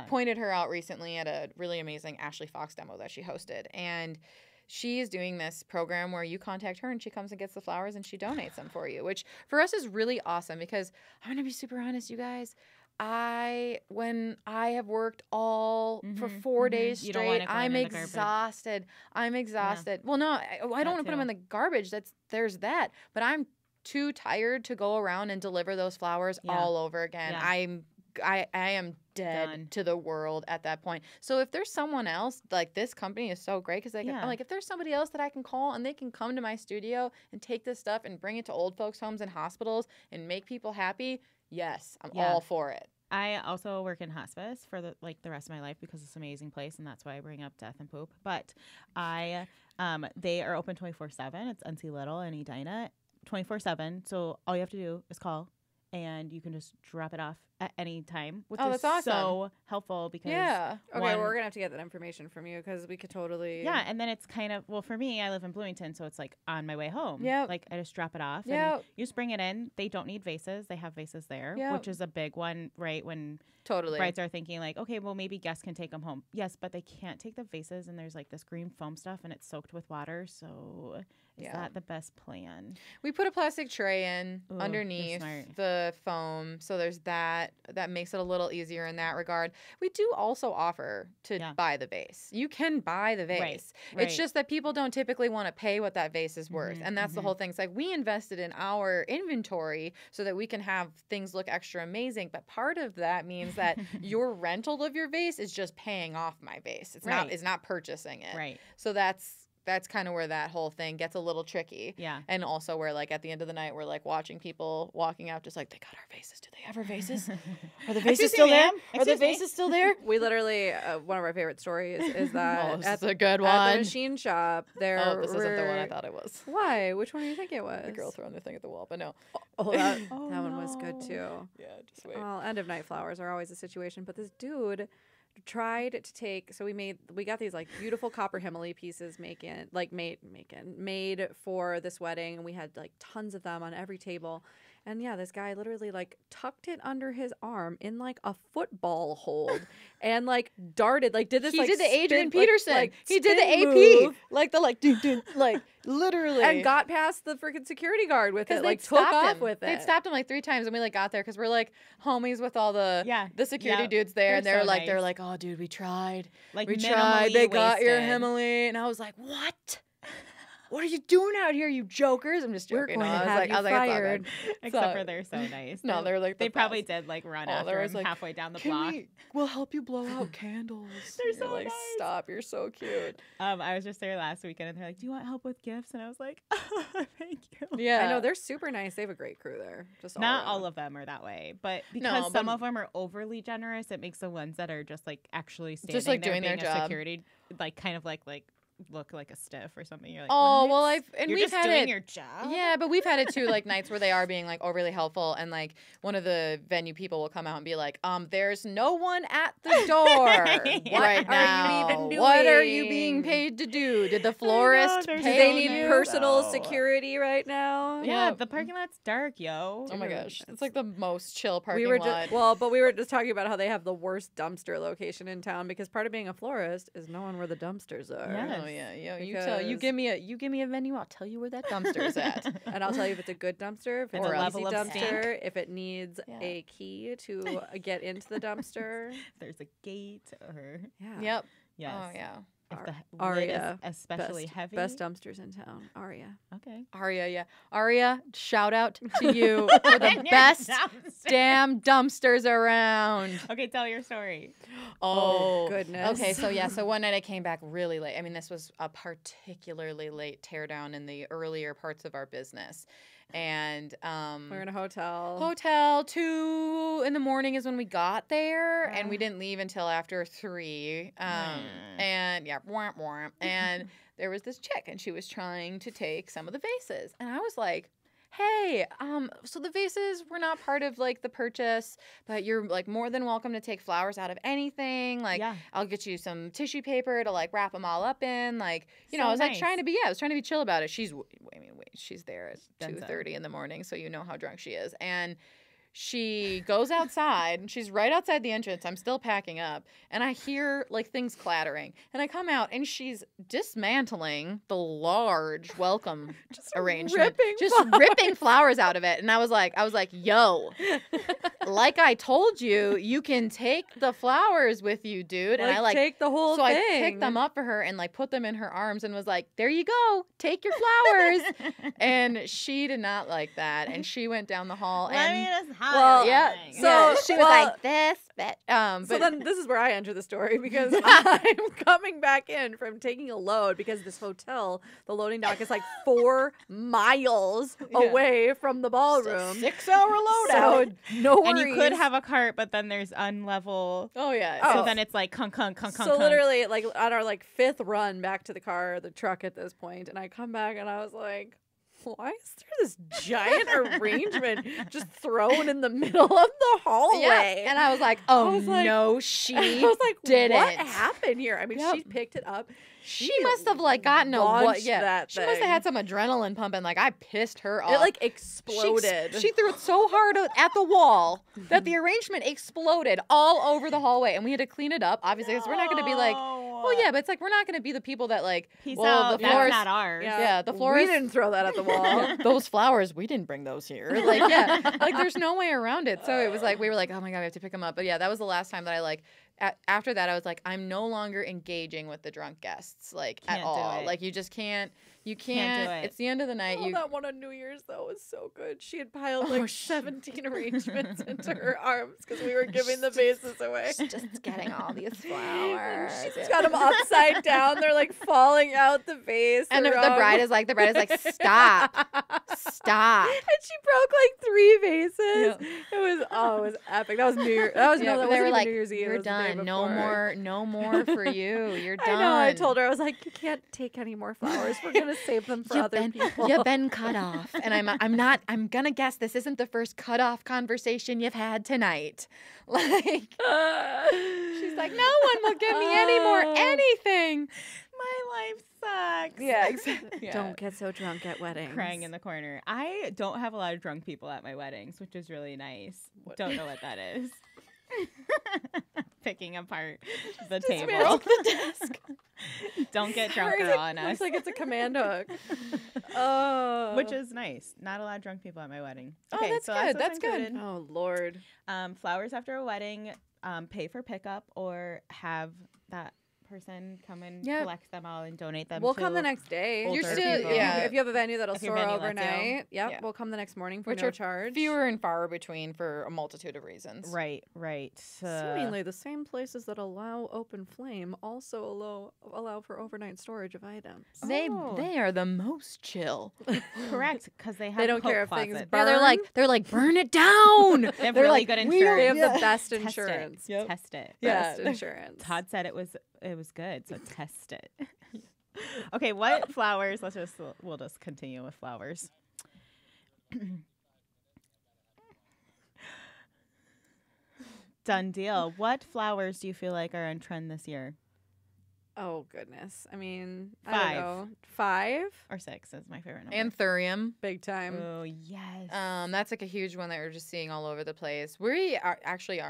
Pointed her out recently at a really amazing Ashley Fox demo that she hosted. And she is doing this program where you contact her and she comes and gets the flowers and she donates them for you, which for us is really awesome, because I'm going to be super honest, you guys. When I have worked for 4 days straight, I'm exhausted. Yeah. Well, no, I don't want to put them in the garbage. There's that. But I'm too tired to go around and deliver those flowers all over again. Yeah. I am dead to the world at that point. So if there's someone else, like, this company is so great, because I'm like, if there's somebody else that I can call and they can come to my studio and take this stuff and bring it to old folks' homes and hospitals and make people happy, yes, I'm all for it. I also work in hospice for the rest of my life, because it's an amazing place, and that's why I bring up death and poop. But they are open 24/7. It's NC Little and Edina, 24/7. So all you have to do is call, and you can just drop it off at any time, which is that's awesome. So helpful, because okay, well, we're gonna have to get that information from you, because we could totally and then it's kind of, well, for me, I live in Bloomington, so it's like on my way home. Like, I just drop it off and you just bring it in. They don't need vases. They have vases there, which is a big one, right? When brides are thinking like, okay, well, maybe guests can take them home. Yes, but they can't take the vases, and there's like this green foam stuff, and it's soaked with water. So is that the best plan? We put a plastic tray in underneath the foam, so there's that makes it a little easier in that regard. We do also offer to buy the vase. You can buy the vase. Right. It's just that people don't typically want to pay what that vase is worth, and that's the whole thing. It's like, we invested in our inventory so that we can have things look extra amazing, but part of that means that your rental of your vase is just paying off my vase. It's not purchasing it. Right. So that's kind of where that whole thing gets a little tricky. Yeah. And also where, like, at the end of the night, we're like watching people walking out just like, they got our vases. Do they have our vases? Are the vases still there? Are the vases still there? We literally, one of our favorite stories is that this is a good one. At the machine shop, there this isn't the one I thought it was. Why? Which one do you think it was? The girl throwing the thing at the wall, but no. That one was good too. Yeah, just wait. Well, end of night flowers are always a situation, but this dude tried to take, so we got these like beautiful copper himeli pieces made for this wedding, and we had like tons of them on every table, And yeah, this guy literally like tucked it under his arm in like a football hold and like darted, like did this He like did the Adrian spin, Peterson. like he did the spin AP. move Like the like literally. and got past the freaking security guard with it. they Like took off him. with it. They'd stopped him like 3 times, and we like got there because we're like homies with all the security Yep. dudes there, and They're so they're nice. like, oh dude, we tried, Like we minimally tried. They got your wasted. Himalayan, and I was like, what? What are you doing out here, you jokers? I'm just We're joking. going No, to I was have like, you I was like, it's all fired. good. Except So- for they're so nice. No, they're like they the probably best. did like run Oh, after there was, him like, halfway down the block. We'll help you blow out candles. They're And you're so like, nice. stop, you're so cute. I was just there last weekend, and they're like, "Do you want help with gifts?" And I was like, "Thank you." Yeah, I know they're super nice. They have a great crew there. Just Not around. all of them are that way, but because No, some but- of them are overly generous, it makes the ones that are just like actually standing Just, like, there doing their being a job. security, like kind of like look like a stiff or something. You're like, Oh, what? well, You're we've just had doing it. your job. Yeah, but we've had it too, like nights where they are being like overly helpful, and like one of the venue people will come out and be like, there's no one at the door right are now. you even What are you being doing?" paid to do? Did the florist they're Do pay they so need nice. personal No. security right now? Yeah, Yeah. the parking lot's dark, yo. Oh my gosh, it's like the most chill We parking were lot. but we were just talking about how they have the worst dumpster location in town because part of being a florist is knowing where the dumpsters are. Yes. Oh yeah, yeah. Because- You give me a venue, I'll tell you where that dumpster is at. And I'll tell you if it's a good dumpster, if it's Or a a easy level of dumpster, if it needs Yeah. a key to get into the dumpster. There's a gate, or Yeah. Yep. yes. Oh yeah. If the lid Aria, is especially heavy. Best dumpsters in town. Aria. Okay. Aria, yeah. Aria, shout out to you for the best damn dumpsters around. Okay, tell your story. Oh, goodness. Okay, so one night I came back really late. I mean, this was a particularly late teardown in the earlier parts of our business. And We're in a hotel. hotel 2 in the morning is when we got there, and we didn't leave until after 3. And yeah, womp womp. And there was this chick, and she was trying to take some of the vases, and I was like, hey, so the vases were not part of like the purchase, but you're like more than welcome to take flowers out of anything. Like, Yeah. I'll get you some tissue paper to like wrap them all up in. Like, you know, So I was like nice. trying to be chill about it. She's she's there at Dunzo. 2:30 in the morning, so you know how drunk she is. And she goes outside, and she's right outside the entrance. I'm still packing up, and I hear like things clattering, and I come out, and she's dismantling the large welcome arrangement, ripping flowers out of it. And I was like, yo, like I told you, you can take the flowers with you, dude. And I like take the whole so thing. I picked them up for her and like put them in her arms and was like, there you go, take your flowers. And she did not like that, and she went down the hall and Well, yeah, So, so she was well- like this, but So then this is where I enter the story because I'm coming back in from taking a load because this hotel, the loading dock is like 4 miles away from the ballroom. 6-hour loadout. So no worries. And you could have a cart, but then there's unlevel. Oh yeah. So Oh. then it's like kunk. So literally, like on our like 5th run back to the car, the truck at this point, and I come back and I was like, why is there this giant arrangement just thrown in the middle of the hallway? Yeah. And I was like, oh was like- no, she I was like, didn't. what happened here? I mean, Yep. she picked it up. She must have like gotten a what? launched Yeah, that she must have thing. had some adrenaline pumping. Like I pissed her off. It like She exploded. She threw it so hard at the wall that the arrangement exploded all over the hallway, and we had to clean it up. Obviously, because we're not going to be like, well, yeah, but it's like we're not going to be the people that like, Peace well, out. the That's floors. not ours. Yeah, the We florist. didn't throw that at the wall. Those flowers, we didn't bring those here. Like, yeah, like there's no way around it. So it was like we were like, oh my god, we have to pick them up. But yeah, that was the last time that I like. After that, I was like, I'm no longer engaging with the drunk guests, like Can't at do all. it. Like you just can't. You Can't can't. do it. It's the end of the night. Oh, You that one on New Year's though was so good. She had piled Oh, like 17 arrangements into her arms because we were giving the vases away. just getting all these flowers. She's got them upside down. They're like falling out the vase. And the around. bride is like, stop, stop. And she broke like 3 vases. Yeah. It was epic. That was New Year. That was Yeah, no, that but they wasn't were even like, New Year's Eve. you're It was the day done. No before. more, no more for you. You're done. I know. I told her I was like, you can't take any more flowers. We're gonna save them for other people. You've been cut off, and I'm gonna guess this isn't the first cut off conversation you've had tonight. Like, she's She's like, no one will give me any more anything. My life sucks. Yeah, exactly. Yeah. Don't get so drunk at weddings. Crying in the corner. I don't have a lot of drunk people at my weddings, which is really nice. Don't know what that is. Picking apart the table. The desk. Don't get drunker on us. Looks like it's a command hook. Which is nice. Not a lot of drunk people at my wedding. Oh, Okay, that's so good. what's That's good. included. Oh, Lord. Flowers after a wedding, pay for pickup or have that person come and collect them all and donate them. We'll to come the next day. older You're still- people. yeah. If you have a venue that'll If your store venue lets you. overnight, yep, Yeah. we'll come the next morning for Which no are charge. fewer and far between for a multitude of reasons. Right. Seemingly, the same places that allow open flame also allow for overnight storage of items. They Oh. they are the most chill. Correct, because they have They don't coat care if things closets. burn. Yeah, they're like burn it down. They have They're really like, good "We don't- They insurance. have the best Test insurance. it. Test it. Best Yeah. insurance. Todd said it was good, so test it. Okay, what flowers? We'll just continue with flowers. Done deal. What flowers do you feel like are on trend this year? Oh, goodness. I mean, I 5. don't know. 5? Or 6 is my favorite number. Anthurium. Big time. Oh yes. That's like a huge one that we're just seeing all over the place. We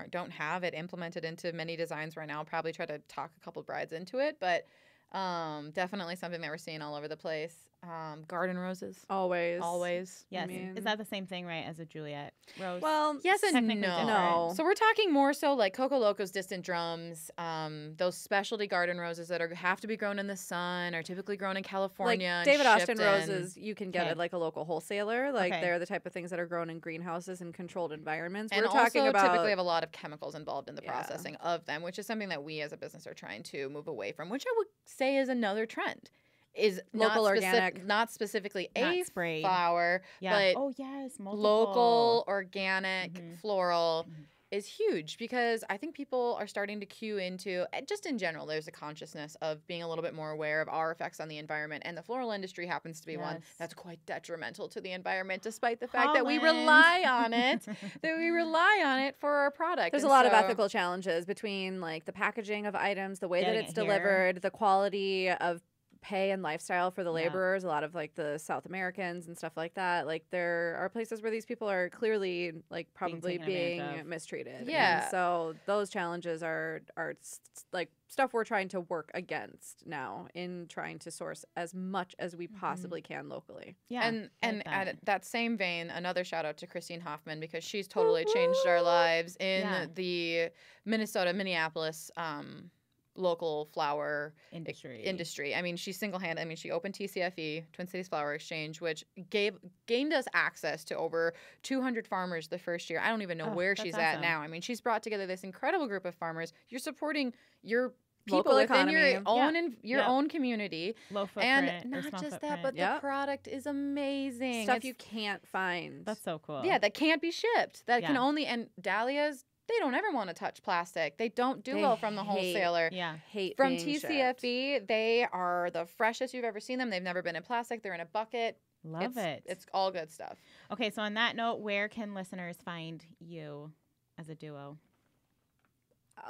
don't have it implemented into many designs right now. I'll probably try to talk a couple brides into it, but definitely something that we're seeing all over the place. Garden roses. Always. Yes. I mean- Is that the same thing, right, as a Juliet rose? Well, Yes and Technically no. different. No. So we're talking more so like Coco Loco's distant drums, those specialty garden roses that have to be grown in the sun, are typically grown in California. like and David Austin shipped in. roses, you can get Okay. at like a local wholesaler. Like Okay. they're the type of things that are grown in greenhouses and controlled environments. And We're talking also about typically have a lot of chemicals involved in the Yeah. processing of them, which is something that we as a business are trying to move away from, which I would say is another trend. Is Local organic. not specifically Not a sprayed. flower, yeah. but Oh yes, multiple. local, organic, Mhm. floral Mhm. is huge because I think people are starting to cue into, just in general, there's a consciousness of being a little bit more aware of our effects on the environment. And the floral industry happens to be one Yes. that's quite detrimental to the environment, despite the fact that we Holland. rely on it, for our product. there's And a lot of so- ethical challenges between like the packaging of items, the way Getting that it's it here. delivered, the quality of pay and lifestyle for the Yeah. laborers, a lot of like the South Americans and stuff like that. Like there are places where these people are clearly like probably taken being advantage of. mistreated. Yeah. And so those challenges are like stuff we're trying to work against now in trying to source as much as we possibly can locally. Yeah. And I like that. at that same vein, another shout out to Christine Hoffman because she's totally changed our lives in Yeah. the Minnesota-Minneapolis local flower industry. I mean, she single-handed. I mean, she opened TCFE, Twin Cities Flower Exchange, which gained us access to over 200 farmers the first year. I don't even know Oh, where that's she's at awesome. now. I mean, she's brought together this incredible group of farmers. You're supporting your people Local within your economy. own Yeah. Yeah. own community. Low footprint And or not small just footprint. that, but Yep. the product is amazing. Stuff It's- you can't find. That's so cool. yeah, that can't be shipped. That can Yeah. only, and dahlias, they don't ever want to touch plastic. They don't do They well from the hate- wholesaler. Yeah. hate From being shipped. TCFE, they are the freshest you've ever seen them. They've never been in plastic. They're in a bucket. Love it. It's all good stuff. Okay, so on that note, where can listeners find you as a duo?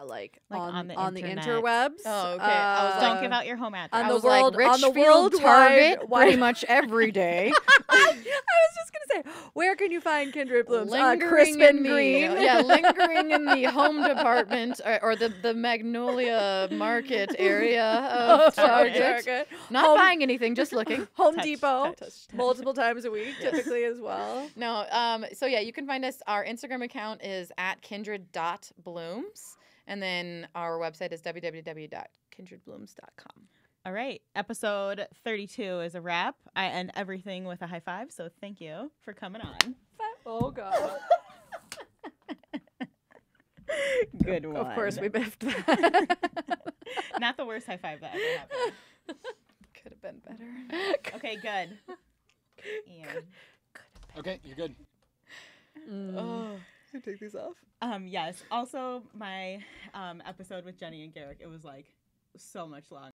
Like on on the the internet. interwebs. Oh, okay. I was Don't like- give out your home address. on I the was world- like on the Richfield, world Target, wide- pretty much every day. I was just gonna say, where can you find Kindred Blooms? Lingering Crisp in and the- green. yeah, lingering in the home department or the Magnolia Market area of Target. Not Home- buying anything, just looking. Home Touch, Depot touch. multiple times a week, typically as well. No, so yeah, you can find us. Our Instagram account is at kindred.blooms. And then our website is www.kindredblooms.com. All right. Episode 32 is a wrap. I end everything with a high five, so thank you for coming on. Oh God! Good one. Of course, we biffed that. Not the worst high five that ever happened. Could have been better. Okay, good. Ian. Okay, you're good. Oh, can I take these off? Yes. Also, my episode with Jenny and Garrick, it was like so much longer.